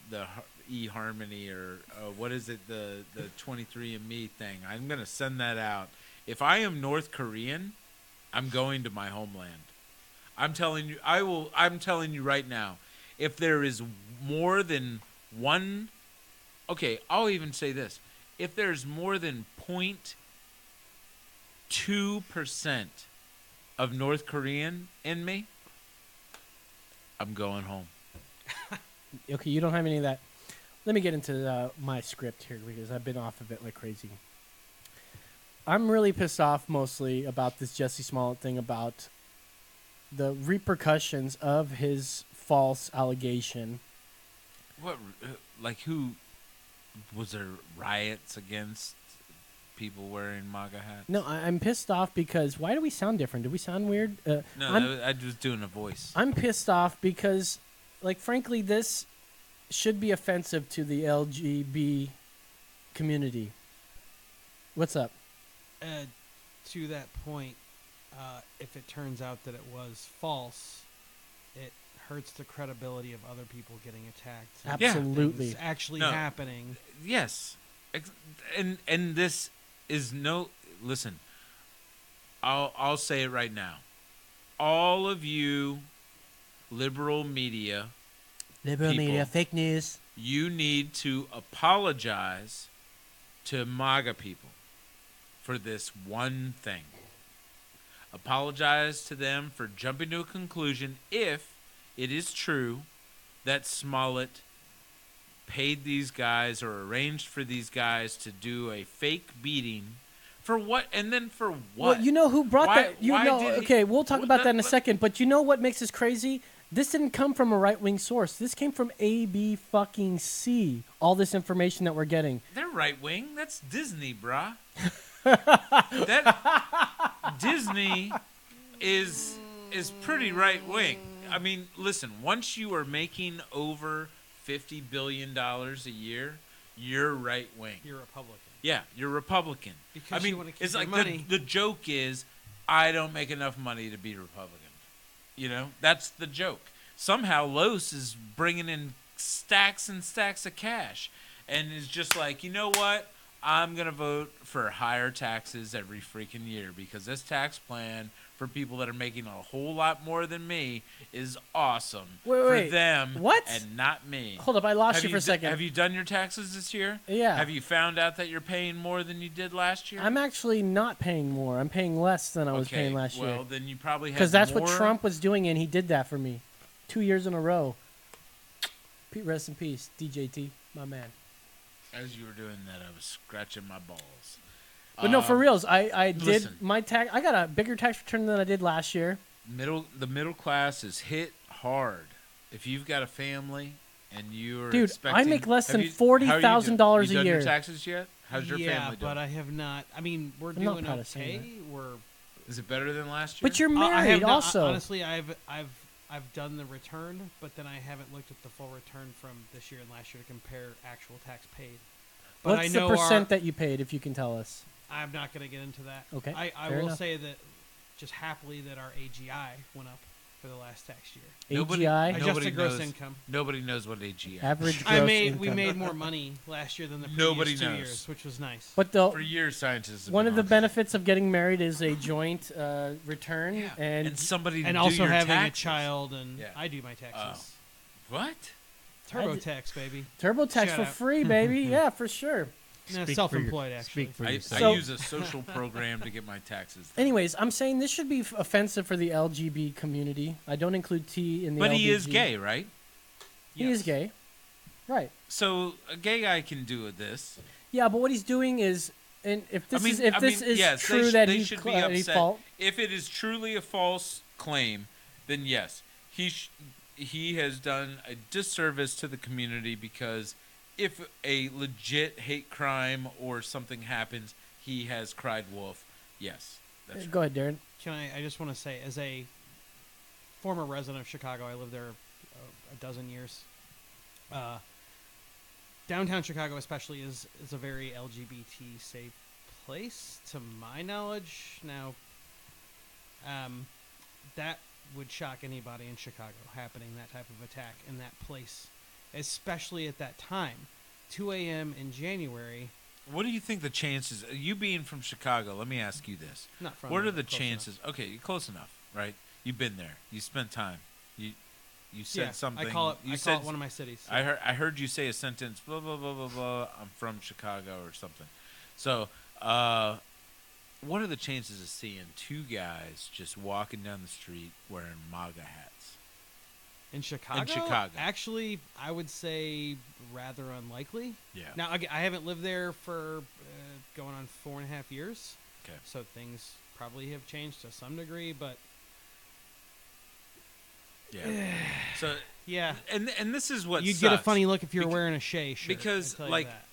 eHarmony or what is it, the 23andMe thing. I'm gonna send that out. If I am North Korean, I'm going to my homeland. I'm telling you, I will. I'm telling you right now. If there is more than one, okay, I'll even say this. If there's more than 0.2% of North Korean in me, I'm going home. Okay, you don't have any of that. Let me get into my script here because I've been off of it like crazy. I'm really pissed off mostly about this Jesse Smollett thing, about the repercussions of his false allegation. What, like who, was there riots against people wearing MAGA hats? No, I'm pissed off because why do we sound different? Do we sound weird? No, I was doing a voice. I'm pissed off because, like, frankly, this should be offensive to the LGB community. What's up? To that point, if it turns out that it was false, it hurts the credibility of other people getting attacked. Absolutely. Things actually No. happening. Yes, and this is no. Listen, I'll say it right now. All of you, liberal media, fake news. You need to apologize to MAGA people for this one thing. Apologize to them for jumping to a conclusion if it is true that Smollett paid these guys or arranged for these guys to do a fake beating. For what? And then for what? Well, you know who brought Why- that? You why know, did he- okay, we'll talk about that in a let- second. But you know what makes this crazy? This didn't come from a right-wing source. This came from ABC. All this information that we're getting. They're right wing. That's Disney, brah. That Disney is pretty right wing. I mean, listen. Once you are making over $50 billion a year, you're right wing. You're Republican. Yeah, you're Republican. Because I mean, you wanna keep it's your like money. the joke is, I don't make enough money to be Republican. You know, that's the joke. Somehow Los is bringing in stacks and stacks of cash and is just like, you know what? I'm going to vote for higher taxes every freaking year because this tax plan for people that are making a whole lot more than me is awesome for them and not me. Hold up, I lost you for a second. Have you done your taxes this year? Yeah. Have you found out that you're paying more than you did last year? I'm actually not paying more. I'm paying less than I was paying last year. Well, then you probably have because that's more. what Trump was doing, and he did that for me 2 years in a row. Rest in peace, DJT, my man. As you were doing that, I was scratching my balls. But no, for reals, I listen. did my tax. I got a bigger tax return than I did last year. The middle class is hit hard. If you've got a family and you're Dude, expecting, I make less than how $40,000 a you done year. Your taxes yet? How's your family doing? Yeah, but I have not. I mean, we're I'm not doing proud of saying okay. We're. Is it better than last year? But you're I married have not, also. Honestly, I've done the return, but then I haven't looked at the full return from this year and last year to compare actual tax paid. But What's I know the percent that you paid, if you can tell us? I'm not going to get into that. Okay, I fair will enough. say that just happily that our AGI went up for the last tax year. AGI? Adjusted gross income. Nobody knows what AGI is. Average gross income. We made more money last year than the previous Nobody 2 knows. years, which was nice. But for years, scientists have one been of the on. benefits of getting married is a joint return, and somebody to and do also your having taxes. a child, and Yeah. I do my taxes. What? TurboTax, baby. TurboTax Shout for out. free, baby. Yeah, for sure. No, self-employed, actually. I use a social program to get my taxes. Anyways, I'm saying this should be offensive for the LGB community. I don't include T in the But LGB. he is gay, right? He is gay. Right. So a gay guy can do this. Yeah, but what he's doing is, and if this is yes, true they that they he should be he upset. fault, If it is truly a false claim, then yes, he has done a disservice to the community because if a legit hate crime or something happens, he has cried wolf. Yes, that's right. Go ahead, Darren. I just want to say, as a former resident of Chicago, I lived there a dozen years. Downtown Chicago, especially, is a very LGBT safe place, to my knowledge. Now, that would shock anybody in Chicago, happening that type of attack in that place, especially at that time, 2 a.m. in January. What do you think the chances? You being from Chicago, let me ask you this: Not from what there, are the close chances? Okay, you're close enough, right? You've been there. You spent time. You said Yeah, something. I call it said, one of my cities. I heard you say a sentence. Blah blah blah blah blah. I'm from Chicago or something. So, what are the chances of seeing two guys just walking down the street wearing MAGA hats? In Chicago? In Chicago. Actually, I would say rather unlikely. Yeah. Now, I haven't lived there for going on 4.5 years. Okay. So things probably have changed to some degree, but yeah. So yeah, and this is what you'd sucks. get a funny look if you were wearing a Shea shirt. Because I'll tell you like, that.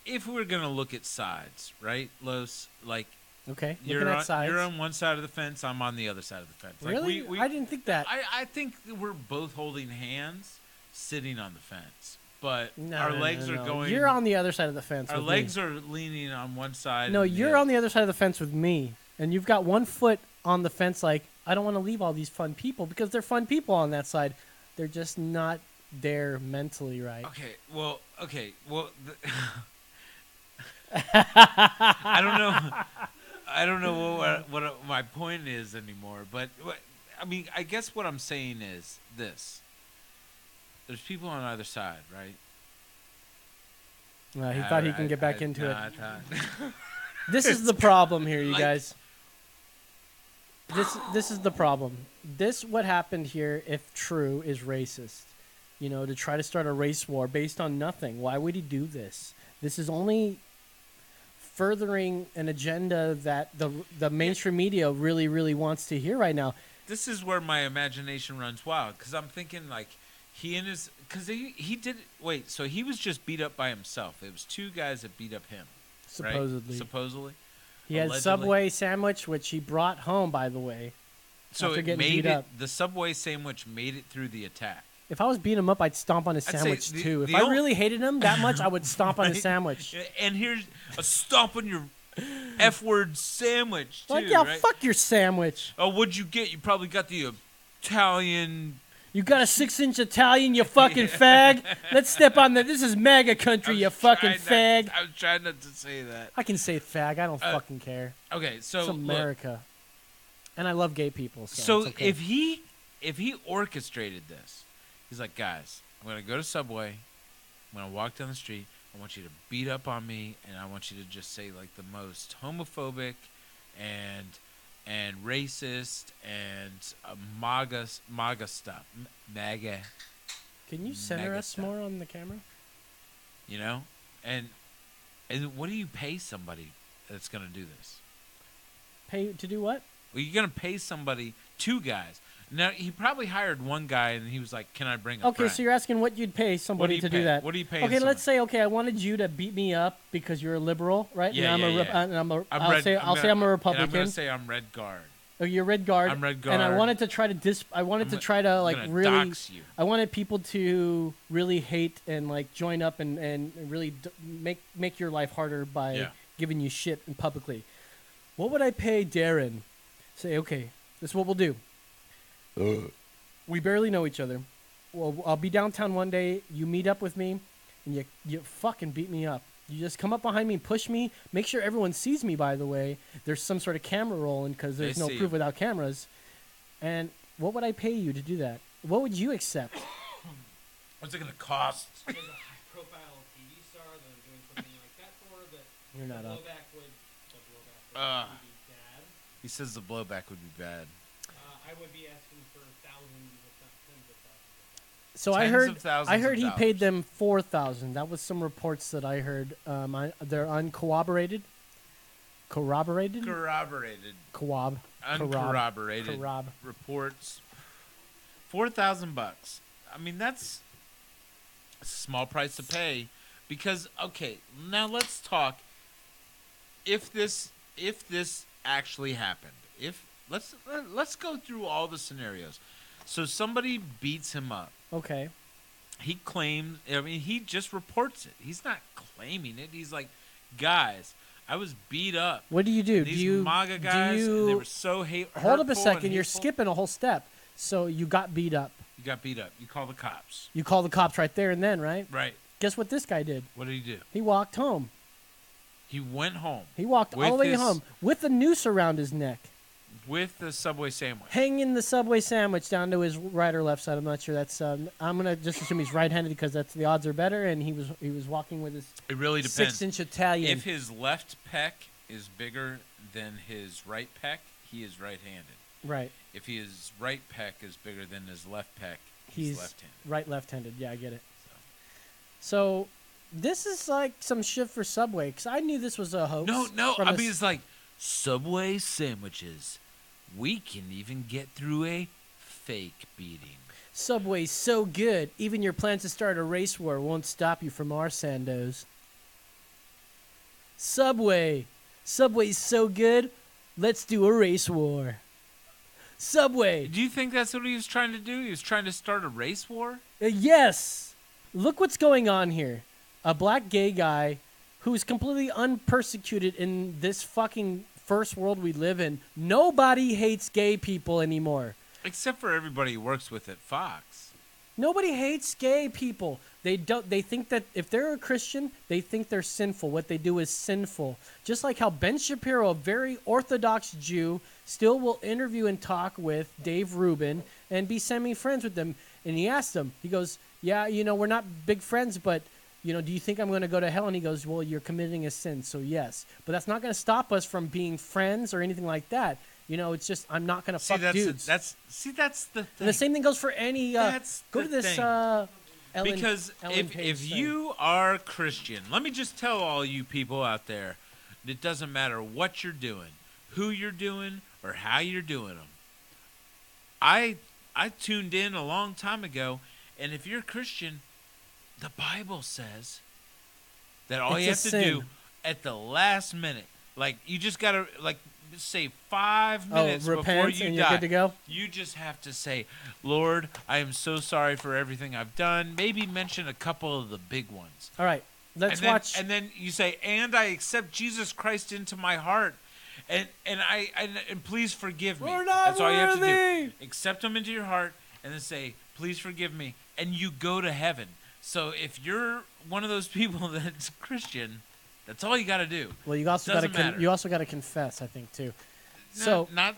if we're gonna look at sides, right, Los? Like, okay, you're looking on, at sides. You're on one side of the fence. I'm on the other side of the fence. Like, Really? I didn't think that. I think that we're both holding hands, sitting on the fence, but No, our no, legs no, are no. going. You're on the other side of the fence. Our with legs me. are leaning on one side. No, and you're on the other side of the fence with me, and you've got one foot on the fence. Like, I don't want to leave all these fun people because they're fun people on that side. They're just not there mentally, right? Okay. Well. I don't know what my point is anymore. But I mean, I guess what I'm saying is this: there's people on either side, right? He thought he can get back into it. I thought. This is the problem here, you like- guys. This is the problem. What happened here, if true, is racist. You know, to try to start a race war based on nothing. Why would he do this? This is only furthering an agenda that the mainstream media really, really wants to hear right now. This is where my imagination runs wild because I'm thinking like he and his because he did wait so he was just beat up by himself. It was two guys that beat up him. Supposedly. Right? Supposedly. He had Allegedly. Subway sandwich, which he brought home, by the way. So after it getting made beat up. the Subway sandwich made it through the attack. If I was beating him up, I'd stomp on his I'd say sandwich the- too. If the I ol- really hated him that much, I would stomp on his Right? sandwich. And here's a stomp on your F-word sandwich too. Like, yeah, right? fuck your sandwich. Oh, what'd you get? You probably got the Italian. You got a 6-inch Italian, you fucking fag. Let's step on that. This is MAGA country, you fucking fag. I was trying not to say that. I can say fag. I don't fucking care. Okay, so it's America, look, and I love gay people. So it's okay. if he orchestrated this, he's like, guys, I'm gonna go to Subway. I'm gonna walk down the street. I want you to beat up on me, and I want you to just say like the most homophobic and racist and MAGA stuff. MAGA. Can you center us stuff. more on the camera? You know, and what do you pay somebody that's gonna do this? Pay to do what? Well, you're gonna pay somebody, 2 guys. Now he probably hired one guy, and he was like, "Can I bring a Okay, friend?" so you're asking what you'd pay somebody to do that. What do you pay? Okay, let's say I wanted you to beat me up because you're a liberal, right? Yeah, I'll say I'm a Republican. And I'm gonna say I'm Red Guard. Oh, you're Red Guard. I'm Red Guard. And I wanted to try to like really. Dox you. I wanted people to really hate and like join up and really make your life harder by giving you shit publicly. What would I pay Darren? Say, okay, this is what we'll do. We barely know each other. Well, I'll be downtown one day. You meet up with me, and you fucking beat me up. You just come up behind me and push me. Make sure everyone sees me, by the way. There's some sort of camera rolling because there's no proof without cameras. And what would I pay you to do that? What would you accept? What's it going to cost? There's a high-profile TV star that I'm doing something like that for. That You're not up. The blowback would be bad. He says the blowback would be bad. I would be asking for thousands of tens of thousands. So I heard he paid them $4,000. That was some reports that I heard. They're uncorroborated. Corroborated. Uncorroborated reports. $4,000. I mean, that's a small price to pay. Because okay, now let's talk. If this actually happened, let's go through all the scenarios. So somebody beats him up. Okay. He claims. I mean, he just reports it. He's not claiming it. He's like, guys, I was beat up. What do you do? These MAGA guys, and they were so hateful. Hold up a second. You're skipping a whole step. So you got beat up. You got beat up. You call the cops. You call the cops right there and then, right? Right. Guess what this guy did? What did he do? He walked home. He went home. He walked all the way home with a noose around his neck. With the Subway sandwich. Hanging the Subway sandwich down to his right or left side. I'm not sure. That's I'm gonna just assume he's right-handed because that's the odds are better. And he was walking with his. It really depends. 6-inch Italian. If his left pec is bigger than his right pec, he is right-handed. Right. If his right pec is bigger than his left pec, he's left-handed. Left-handed. Yeah, I get it. So this is like some shit for Subway because I knew this was a hoax. No. I mean, it's like Subway sandwiches. We can even get through a fake beating. Subway's so good, even your plans to start a race war won't stop you from our sandos. Subway's so good, let's do a race war. Subway. Do you think that's what he was trying to do? He was trying to start a race war? Yes. Look what's going on here. A black gay guy who's completely unpersecuted in this fucking first world we live in. Nobody hates gay people anymore. Except for everybody who works with at Fox. Nobody hates gay people. They think that if they're a Christian, they think they're sinful. What they do is sinful. Just like how Ben Shapiro, a very Orthodox Jew, still will interview and talk with Dave Rubin and be semi-friends with them. And he asked him, he goes, yeah, we're not big friends, but do you think I'm going to go to hell? And he goes, well, you're committing a sin, so yes. But that's not going to stop us from being friends or anything like that. It's just I'm not going to fuck dudes. That's the thing. And the same thing goes for any. Go to this. Because if you are Christian, let me just tell all you people out there, it doesn't matter what you're doing, who you're doing, or how you're doing them. I tuned in a long time ago, and if you're a Christian, the Bible says that all you have to do at the last minute, like you just gotta say 5 minutes before you and die. You're good to go? You just have to say, Lord, I am so sorry for everything I've done. Maybe mention a couple of the big ones. All right, let's watch. And then you say, and I accept Jesus Christ into my heart. And please forgive me. We're not That's all you have to worthy. do. Accept them into your heart and then say, please forgive me, and you go to heaven. So if you're one of those people that's Christian, that's all you got to do. Well, you also got to confess, I think, too. So not.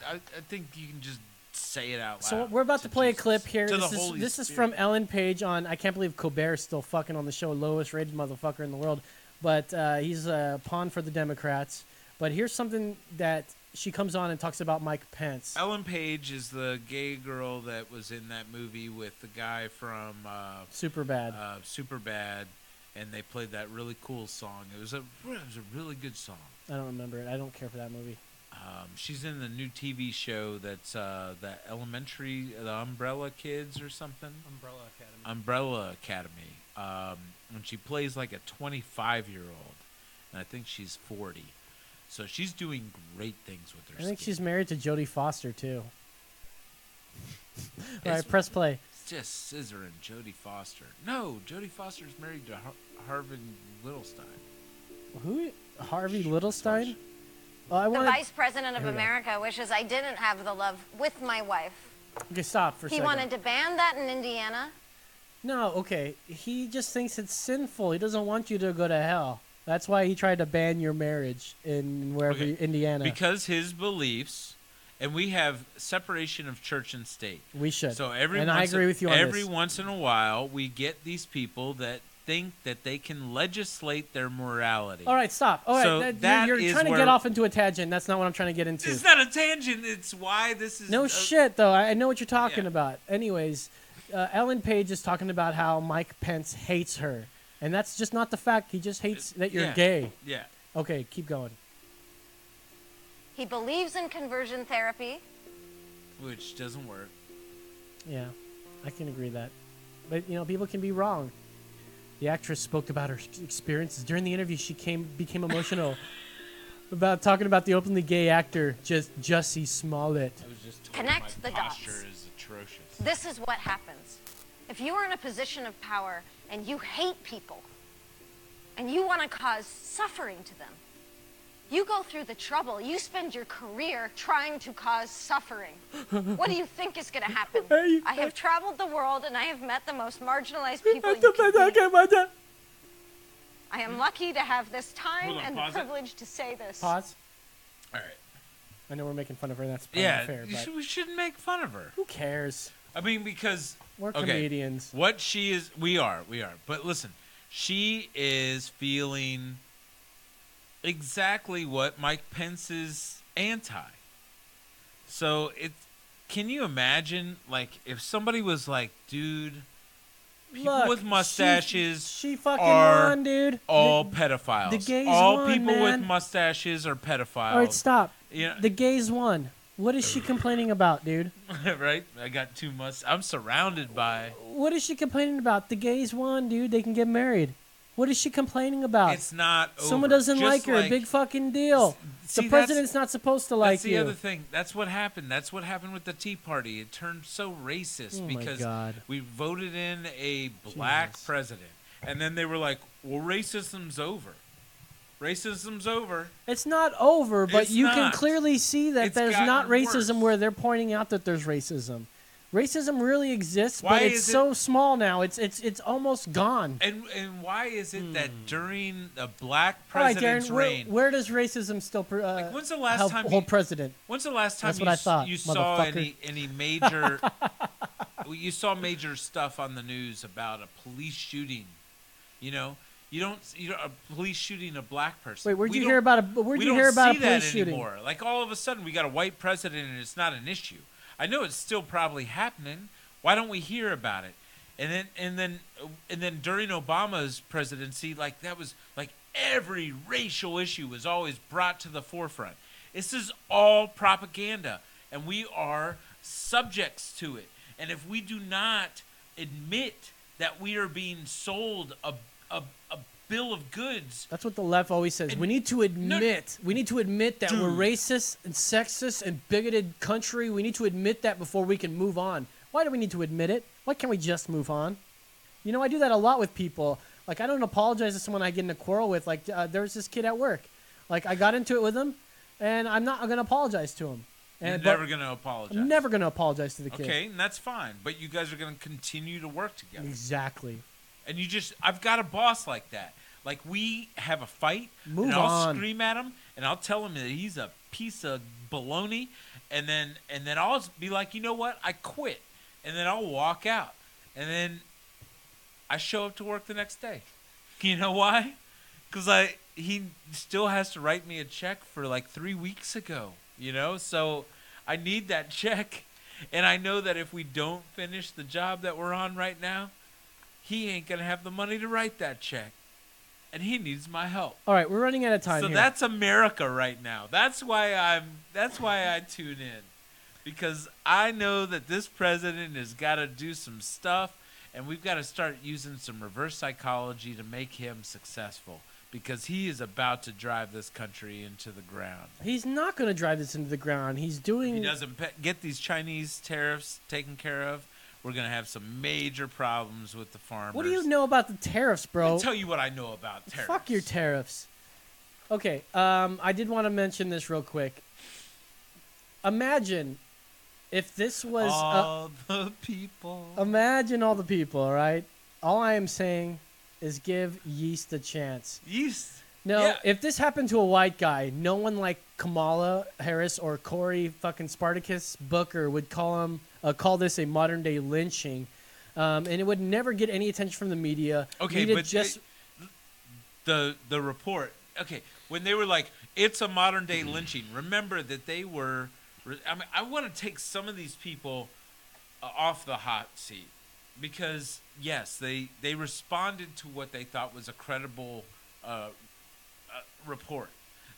I think you can just say it out loud. So we're about to play Jesus, a clip here. to the This Holy is Spirit. from Ellen Page on. I can't believe Colbert's still fucking on the show, lowest rated motherfucker in the world. But he's a pawn for the Democrats. But here's something that she comes on and talks about Mike Pence. Ellen Page is the gay girl that was in that movie with the guy from Superbad. Superbad, and they played that really cool song. It was a really good song. I don't remember it. I don't care for that movie. She's in the new TV show that's that elementary, the Umbrella Kids or something. Umbrella Academy. And she plays like a 25-year-old, and I think she's 40. So she's doing great things with her. I think skin. she's married to Jodie Foster too. All right, press play. It's just Scissor and Jodie Foster. No, Jodie Foster's married to Harvey Littlestein. Who? Harvey Littlestein? Oh, I The wanted... Vice President of Here we go. America wishes I didn't have the love with my wife. Okay, stop for a He second. wanted to ban that in Indiana. No, okay. He just thinks it's sinful. He doesn't want you to go to hell. That's why he tried to ban your marriage in wherever Indiana. Because his beliefs, and we have separation of church and state. We should. So I agree with you on every this. once in a while, we get these people that think that they can legislate their morality. All right, stop. All right, So that you're is trying to where- get off into a tangent. That's not what I'm trying to get into. It's not a tangent. It's why this is No shit, though. I know what you're talking about. Anyways, Ellen Page is talking about how Mike Pence hates her. And that's just not the fact. He just hates that you're yeah. gay. Yeah. Okay, keep going. He believes in conversion therapy. Which doesn't work. Yeah, I can agree with that. But, people can be wrong. The actress spoke about her experiences. During the interview, she became emotional about talking about the openly gay actor, Jussie Smollett. I was just told Connect my the posture dots. is atrocious. This is what happens. If you are in a position of power and you hate people and you want to cause suffering to them, you go through the trouble. You spend your career trying to cause suffering. What do you think is going to happen? I have traveled the world and I have met the most marginalized people you can meet. I am lucky to have this time Hold on, and the pause it. privilege to say this. Pause. All right. I know we're making fun of her. That's probably Yeah, not fair. But we shouldn't make fun of her. who cares? I mean, because We're okay, comedians. What she is, we are. But listen, she is feeling exactly what Mike Pence is anti. So can you imagine, like, if somebody was like, dude, people Look, with mustaches she fucking are won, dude. all The- pedophiles. the gays all won, people with man. mustaches are pedophiles. All right, stop. Yeah. The gays won. What is she complaining about, dude? Right? I got too much. I'm surrounded by. What is she complaining about? The gays won, dude. They can get married. What is she complaining about? It's not Someone over. doesn't Just like her. like- Big fucking deal. See, The president's not supposed to like That's the you. other thing. That's what happened. That's what happened with the Tea Party. It turned so racist Oh my because God. we voted in a black president. And then they were like, well, racism's over. Racism's over. It's not over, but It's you can not. clearly see that It's there's gotten not racism worse. where they're pointing out that there's racism. Racism really exists, Why but it's is it- so small now. It's almost gone. And why is it that during the black All right, president's Darren, reign... where does racism still when's the last time hold you- president? When's the last time That's what I thought, you saw motherfucker. any major... you saw major stuff on the news about a police shooting, You don't a police shooting a black person. Wait, where'd We you don't- hear about where'd we you don't hear about a see that police shooting? anymore. Like all of a sudden we got a white president and it's not an issue. I know it's still probably happening. Why don't we hear about it? And then during Obama's presidency, like that was like every racial issue was always brought to the forefront. This is all propaganda, and we are subjects to it. And if we do not admit that we are being sold a bill of goods, That's what the left always says. We need to admit. We need to admit that we're Dude. racist and sexist and bigoted country. We need to admit that before we can move on. Why do we need to admit it? Why can't we just move on? I do that a lot with people. Like, I don't apologize to someone I get in a quarrel with. Like, there was this kid at work. Like, I got into it with him, and I'm not going to apologize to him. You're never going to apologize. I'm never going to apologize to the kid. Okay, and that's fine. But you guys are going to continue to work together. Exactly. And I've got a boss like that. Like, we have a fight, Move and I'll on. scream at him, and I'll tell him that he's a piece of baloney, and then I'll be like, you know what? I quit. And then I'll walk out. And then I show up to work the next day. You know why? Because he still has to write me a check for like 3 weeks ago, you know? So I need that check. And I know that if we don't finish the job that we're on right now, he ain't going to have the money to write that check. And he needs my help. All right, we're running out of time so here. that's America right now. That's why I tune in. Because I know that this president has got to do some stuff, and we've got to start using some reverse psychology to make him successful. Because he is about to drive this country into the ground. He's not going to drive this into the ground. He's doing... If he doesn't get these Chinese tariffs taken care of, we're going to have some major problems with the farmers. What do you know about the tariffs, bro? I'll tell you what I know about tariffs. Fuck your tariffs. Okay, I did want to mention this real quick. Imagine if this was... all the people. Imagine all the people, all right? All I am saying is give yeast a chance. Yeast? No, Yeah. if this happened to a white guy, no one like Kamala Harris or Cory fucking Spartacus Booker would call this a modern day lynching, and it would never get any attention from the media. Okay, but the report. Okay, when they were like, it's a modern day lynching. Remember that they were. I mean, I want to take some of these people off the hot seat because yes, they responded to what they thought was a credible report.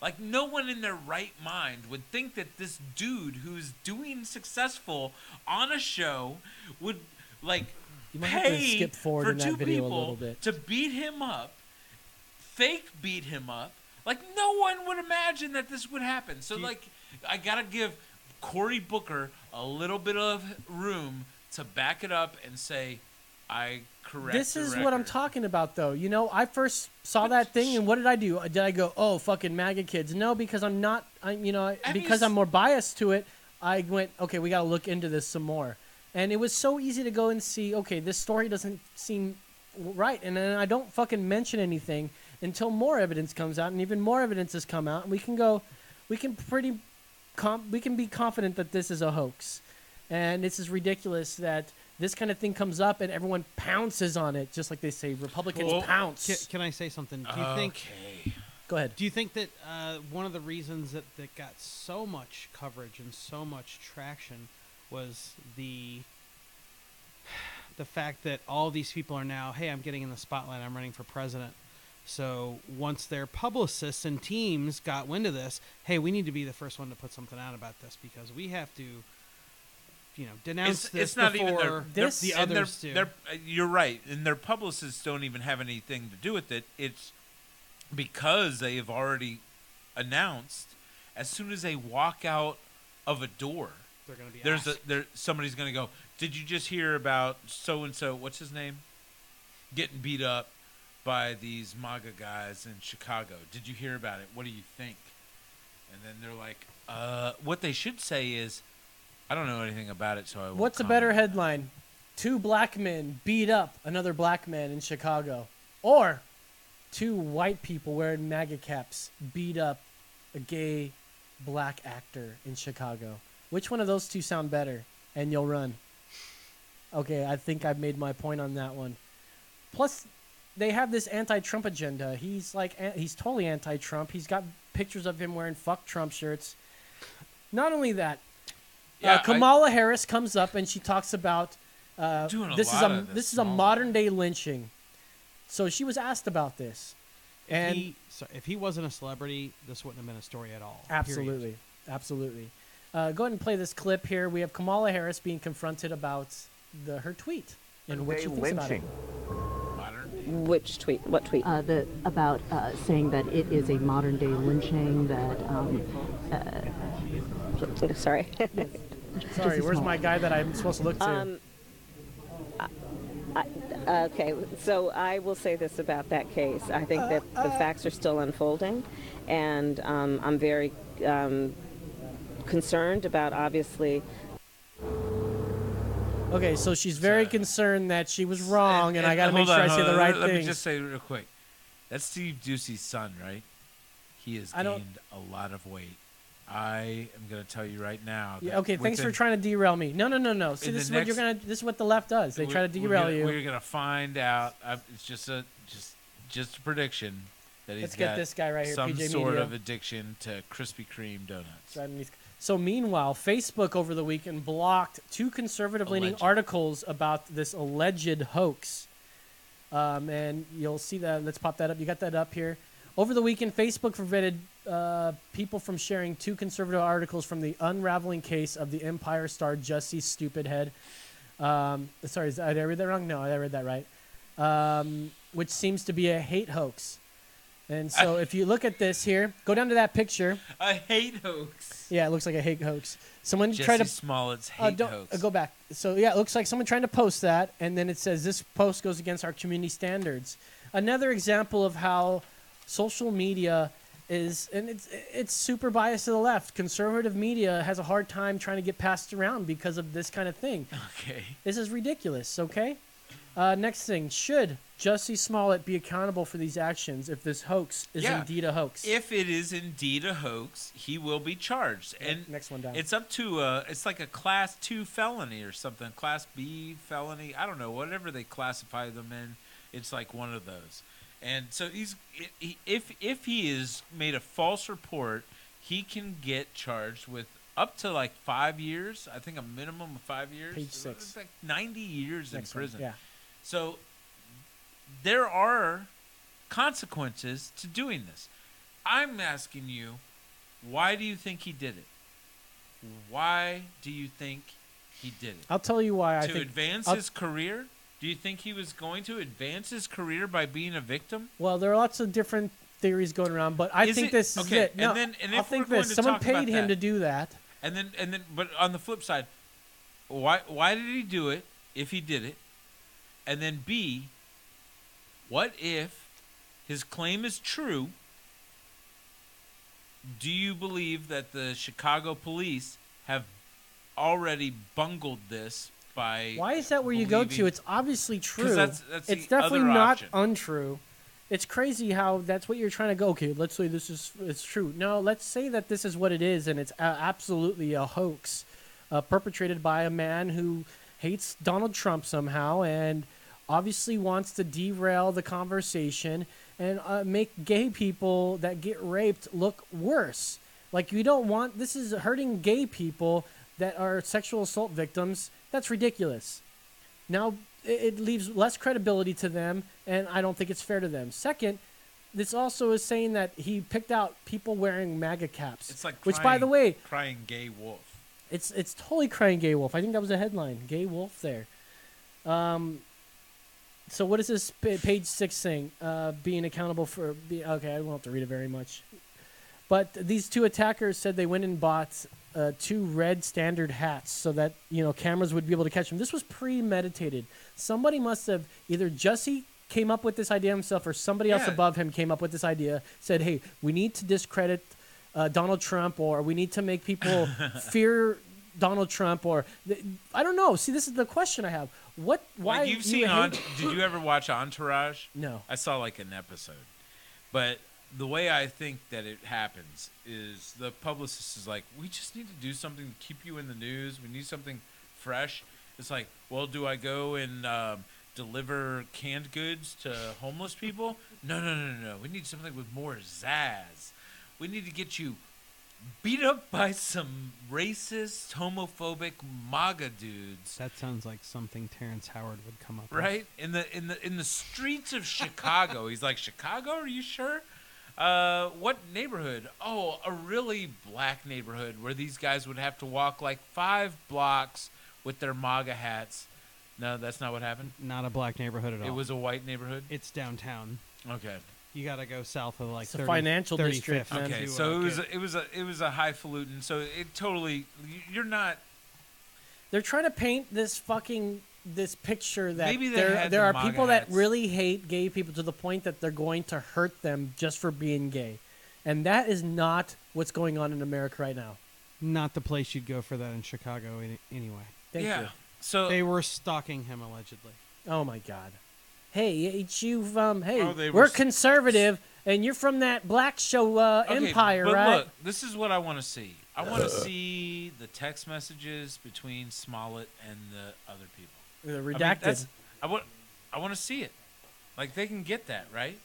Like, no one in their right mind would think that this dude who's doing successful on a show would, like, You might have to pay skip forward for in that two video a people little bit. to beat him up, fake beat him up. Like, no one would imagine that this would happen. So, like, I got to give Cory Booker a little bit of room to back it up and say, I correct This the is what I'm record. talking about, though. You know, I first saw that thing, and what did I do? Did I go, oh, fucking MAGA kids? No, because I'm not, because I'm more biased to it, I went, okay, we got to look into this some more. And it was so easy to go and see, okay, this story doesn't seem right. And then I don't fucking mention anything until more evidence comes out, and even more evidence has come out, and we can be confident that this is a hoax. And this is ridiculous that this kind of thing comes up and everyone pounces on it, just like they say Republicans pounce. Can I say something? Do you think? Go ahead. Do you think that one of the reasons that got so much coverage and so much traction was the fact that all these people are now, hey, I'm getting in the spotlight, I'm running for president. So once their publicists and teams got wind of this, hey, we need to be the first one to put something out about this because we have to, denounce this it's not before even the others do. You're right, and their publicists don't even have anything to do with it. It's because they have already announced as soon as they walk out of a door, they're going to be somebody's going to go, did you just hear about so and so? What's his name? Getting beat up by these MAGA guys in Chicago. Did you hear about it? What do you think? And then they're like, what they should say is, I don't know anything about it, so I won't What's a comment. better headline? 2 black men beat up another black man in Chicago. Or 2 white people wearing MAGA caps beat up a gay black actor in Chicago. Which one of those 2 sound better? And you'll run. Okay, I think I've made my point on that one. Plus, they have this anti-Trump agenda. He's totally anti-Trump. He's got pictures of him wearing "fuck Trump" shirts. Not only that, Kamala Harris comes up and she talks about this is a modern day lynching. So she was asked about this, and if he wasn't a celebrity, this wouldn't have been a story at all. Absolutely, absolutely. Go ahead and play this clip here. We have Kamala Harris being confronted about her tweet and what she thinks about it. Which tweet? What tweet? About saying that it is a modern day lynching. Sorry. Sorry, where's my guy that I'm supposed to look to? Okay, so I will say this about that case. I think that the facts are still unfolding, and I'm very concerned about, obviously. Okay, so she's very concerned that she was wrong, and I got to make hold sure on, I say hold the on. right Let thing. me just say real quick. That's Steve Ducey's son, right? He has gained a lot of weight. I am going to tell you right now. Yeah, okay, thanks for trying to derail me. No. See, this is what you're gonna. This is what the left does. They try to derail you. We're gonna find out. It's just a prediction that he's Let's get got this guy right here, some PJ sort Media. of addiction to Krispy Kreme donuts. So meanwhile, Facebook over the weekend blocked 2 conservative-leaning articles about this alleged hoax. And you'll see that. Let's pop that up. You got that up here. Over the weekend, Facebook forbade people from sharing 2 conservative articles from the unraveling case of the Empire star Jussie Stupidhead. Sorry, did I read that wrong? No, I read that right. Which seems to be a hate hoax. And so if you look at this here, go down to that picture. A hate hoax. Yeah, it looks like a hate hoax. Someone Jussie tried to Smollett's hate hoax. Go back. So yeah, it looks like someone trying to post that, and then it says this post goes against our community standards. Another example of how social media is, and it's super biased to the left. Conservative media has a hard time trying to get passed around because of this kind of thing. Okay. This is ridiculous. Okay. Next thing, should Jussie Smollett be accountable for these actions if this hoax is indeed a hoax? If it is indeed a hoax, he will be charged. And next one down. It's up to it's like a class 2 felony or something, class B felony. I don't know, whatever they classify them in. It's like one of those. And so if he is made a false report, he can get charged with up to like 5 years. I think a minimum of 5 years. Page 6. It's like 90 years Next in prison. one, yeah. So there are consequences to doing this. I'm asking you, why do you think he did it? Why do you think he did it? I'll tell you why. To advance his career? Do you think he was going to advance his career by being a victim? Well, there are lots of different theories going around, but I think this is it. No, and I'll if think we're going this. to Someone talk about paid him that, to do that. And then, but on the flip side, why did he do it? If he did it, and then B, what if his claim is true? Do you believe that the Chicago police have already bungled this by? Why is that where you go to? It's obviously true. That's it's the definitely other not option. untrue. It's crazy how that's what you're trying to go. Okay, let's say it's true. No, let's say that this is what it is, and it's absolutely a hoax perpetrated by a man who hates Donald Trump somehow and obviously wants to derail the conversation and make gay people that get raped look worse. Like, you don't want, this is hurting gay people that are sexual assault victims. That's ridiculous. Now, it leaves less credibility to them, and I don't think it's fair to them. Second, this also is saying that he picked out people wearing MAGA caps. It's like which, by the way, crying gay wolf. It's totally crying gay wolf. I think that was a headline, gay wolf there. So what is this page 6 thing? Being accountable for okay, I won't have to read it very much. But these 2 attackers said they went and bought 2 red standard hats so that, cameras would be able to catch them. This was premeditated. Somebody must have, either Jussie came up with this idea himself or somebody else above him came up with this idea, said, hey, we need to discredit Donald Trump, or we need to make people fear Donald Trump, or I don't know. See, this is the question I have. Why Like you've seen did you ever watch Entourage? No. I saw like an episode. But the way I think that it happens is the publicist is like, we just need to do something to keep you in the news. We need something fresh. It's like, well, do I go and deliver canned goods to homeless people? No. We need something with more zazz. We need to get you beat up by some racist, homophobic MAGA dudes. That sounds like something Terrence Howard would come up right? with. In the streets of Chicago. He's like, Chicago? Are you sure? What neighborhood? Oh, a really black neighborhood where these guys would have to walk like 5 blocks with their MAGA hats. No, that's not what happened? Not a black neighborhood at all. It was a white neighborhood? It's downtown. Okay. You got to go south of like it's a financial district. Okay, so it was a highfalutin. So it totally, you're not. They're trying to paint this fucking this picture that Maybe they had there the are MAGA people hats. that really hate gay people to the point that they're going to hurt them just for being gay. And that is not what's going on in America right now. Not the place you'd go for that in Chicago anyway. Thank you. So they were stalking him allegedly. Oh my God. Hey, you've they we're were conservative, and you're from that black show Empire, but right? Look, this is what I want to see. I want to see the text messages between Smollett and the other people. Redacted. I want to see it. Like they can get that, right?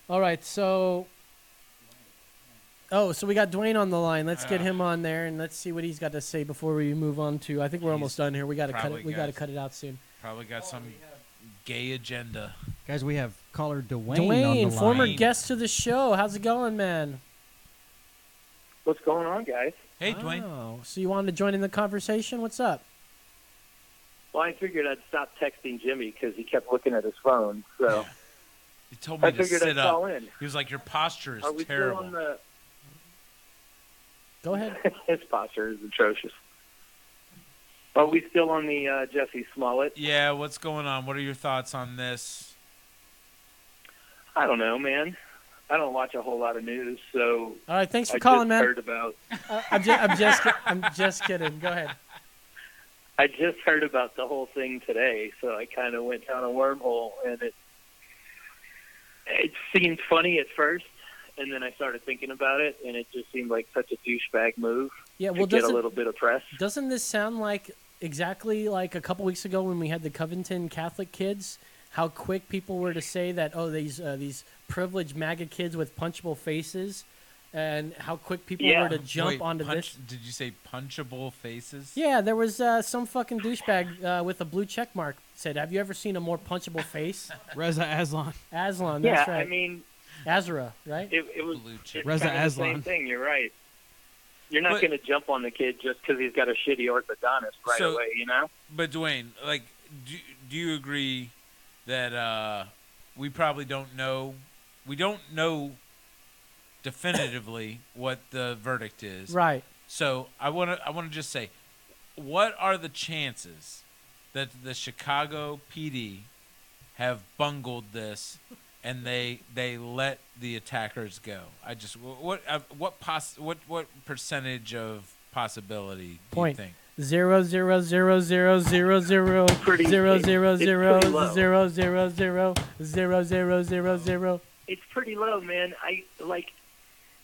All right, so. Oh, so we got Dwayne on the line. Let's get him on there, and let's see what he's got to say before we move on to. I think we're almost done here. We got to cut it. We got to cut it out soon. Probably got some gay agenda. Guys, we have caller Dwayne on the Dwayne, line. former guest to the show. How's it going, man? What's going on, guys? Hey, Dwayne. Oh, so you wanted to join in the conversation? What's up? Well, I figured I'd stop texting Jimmy because he kept looking at his phone. So He told me I to figured sit I'd call up. in. He was like, "Your posture is Are we terrible." still on the? Go ahead. His posture is atrocious. Are we still on the Jesse Smollett? Yeah, what's going on? What are your thoughts on this? I don't know, man. I don't watch a whole lot of news, so. All right, thanks for I calling, just man. Heard about. I'm just kidding. Go ahead. I just heard about the whole thing today, so I kind of went down a wormhole, and it seemed funny at first, and then I started thinking about it, and it just seemed like such a douchebag move. Yeah, well, to get a doesn't- little bit of press. Doesn't this sound like exactly like a couple weeks ago when we had the Covington Catholic kids? How quick people were to say that, oh, these privileged MAGA kids with punchable faces, and how quick people were to jump onto this. Did you say punchable faces? Yeah, there was some fucking douchebag with a blue check mark said, "Have you ever seen a more punchable face?" Reza Aslan. Aslan, Yeah, that's right. I mean, Azra, right? it was it's Reza kind of the Aslan. same thing. You're right. You're not But- going to jump on the kid just because he's got a shitty orthodontist right So- away, you know? But Dwayne, like, do you agree that we probably don't know? We don't know definitively what the verdict is. Right. So I want to just say, what are the chances that the Chicago PD have bungled this and they let the attackers go? I just what percentage of possibility do Point. you think? 0.0000000000000000000. It's pretty low, man.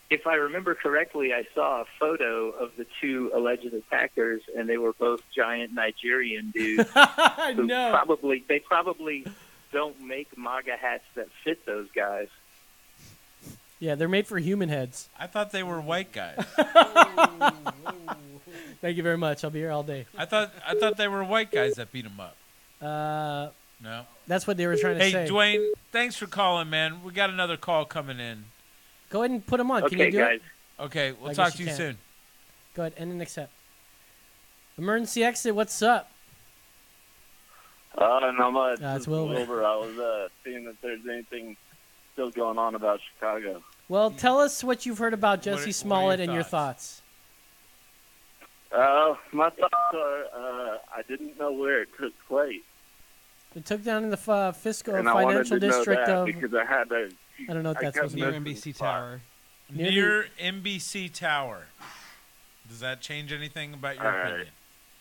If I remember correctly, I saw a photo of the two alleged attackers, and they were both giant Nigerian dudes. who No. They probably don't make MAGA hats that fit those guys. Yeah, they're made for human heads. I thought they were white guys. Thank you very much. I'll be here all day. I thought they were white guys that beat them up. No. That's what they were trying to Hey, say. Dwayne, thanks for calling, man. We got another call coming in. Go ahead and put them on. Can Okay, you do guys. it? Okay, I we'll guess talk to you can. soon. Go ahead, end and accept. Emergency exit, what's up? Not much. It's This is Wilbur. Wilbur. I was seeing if there's anything still going on about Chicago. Well, tell us what you've heard about Jesse what are Smollett your and your thoughts. My thoughts are I didn't know where it took place. It took down in the fiscal and I wanted financial to know district that of. because I had to. I don't know what that's kept supposed to missing be. NBC Tower. Near NBC Tower. Does that change anything about your All right. opinion?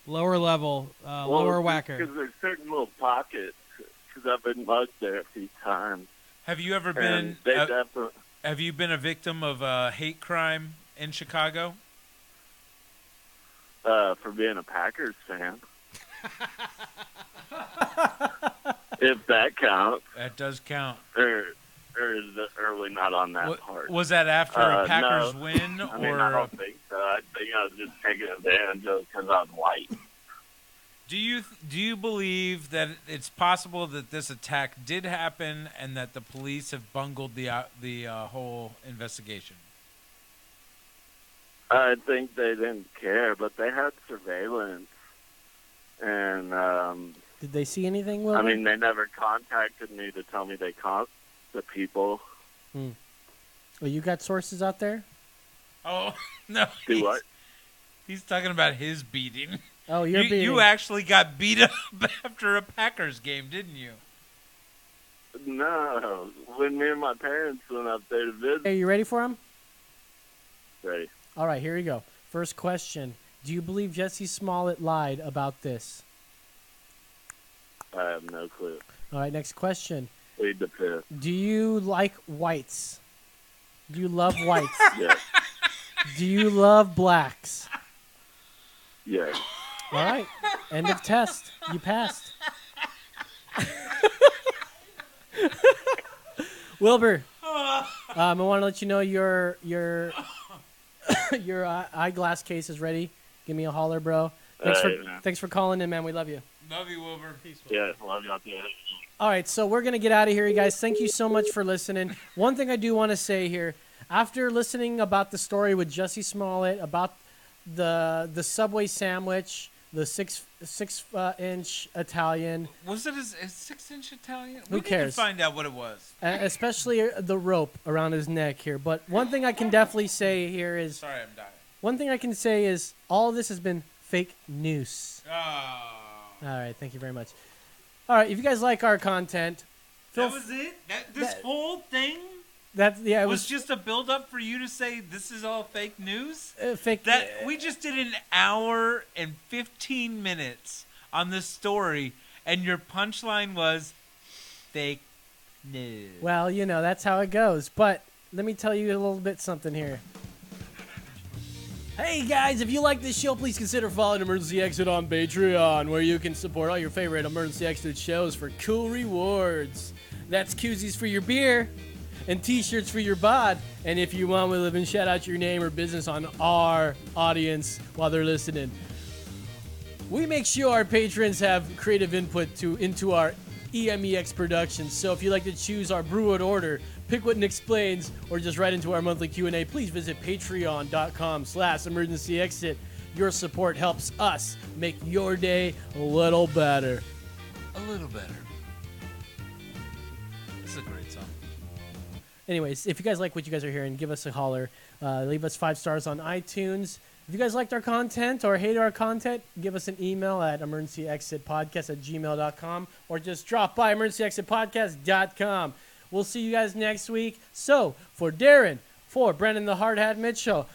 Lower level, lower whacker. Because there's certain little pockets. Because I've been mugged there a few times. Have you ever And been? they definitely. Have you been a victim of a hate crime in Chicago? For being a Packers fan. If that counts. That does count. Or is it early not on that part? Was that after a Packers no. win, I mean, or I don't think so. I think I was just taking advantage of it because I was white. do you believe that it's possible that this attack did happen and that the police have bungled the whole investigation? I think they didn't care, but they had surveillance. And, Did they see anything, Will? I mean, they never contacted me to tell me they caught the people. Well, you got sources out there? Oh no! Do what? He's talking about his beating. Oh, you actually got beat up after a Packers game, didn't you? No, when me and my parents went up there to visit. Are you ready for him? Ready. All right, here we go. First question. Do you believe Jesse Smollett lied about this? I have no clue. All right, next question. Plead the fifth. Do you like whites? Do you love whites? Yes. Do you love blacks? Yes. All right. End of test. You passed. Wilbur, I want to let you know your your eyeglass case is ready. Give me a holler, bro. Thanks for calling in, man. We love you. Love you, Wilbur. Peace. Yeah, love you out there. All right, so we're gonna get out of here, you guys. Thank you so much for listening. One thing I do want to say here, after listening about the story with Jesse Smollett about the Subway sandwich, the six inch Italian. Was it a 6-inch Italian? Who cares? We need to find out what it was. Especially the rope around his neck here. But one thing I can definitely say here is. Sorry, I'm dying. One thing I can say is all of this has been fake news. Oh. All right, thank you very much. All right, if you guys like our content, that was it. This whole thing. It was just a build-up for you to say this is all fake news. Fake. We just did an hour and 15 minutes on this story, and your punchline was fake news. Well, that's how it goes. But let me tell you a little bit something here. Hey guys, if you like this show, please consider following Emergency Exit on Patreon, where you can support all your favorite Emergency Exit shows for cool rewards. That's koozies for your beer and t-shirts for your bod. And if you want, we'll even shout out your name or business on our audience while they're listening. We make sure our patrons have creative input into our EMEX productions. So if you'd like to choose our brew and order, pick what Nick explains, or just write into our monthly Q&A, please visit patreon.com/emergencyexit. Your support helps us make your day a little better. A little better. This is a great song. Anyways, if you guys like what you guys are hearing, give us a holler. Leave us 5 stars on iTunes. If you guys liked our content or hate our content, give us an email at emergencyexitpodcast@gmail.com, or just drop by emergencyexitpodcast.com. We'll see you guys next week. So, for Darren, for Brennan the Hard Hat Mitchell,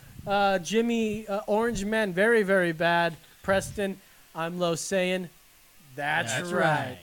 Jimmy Orange Man, very, very bad, Preston, I'm Low saying, that's right.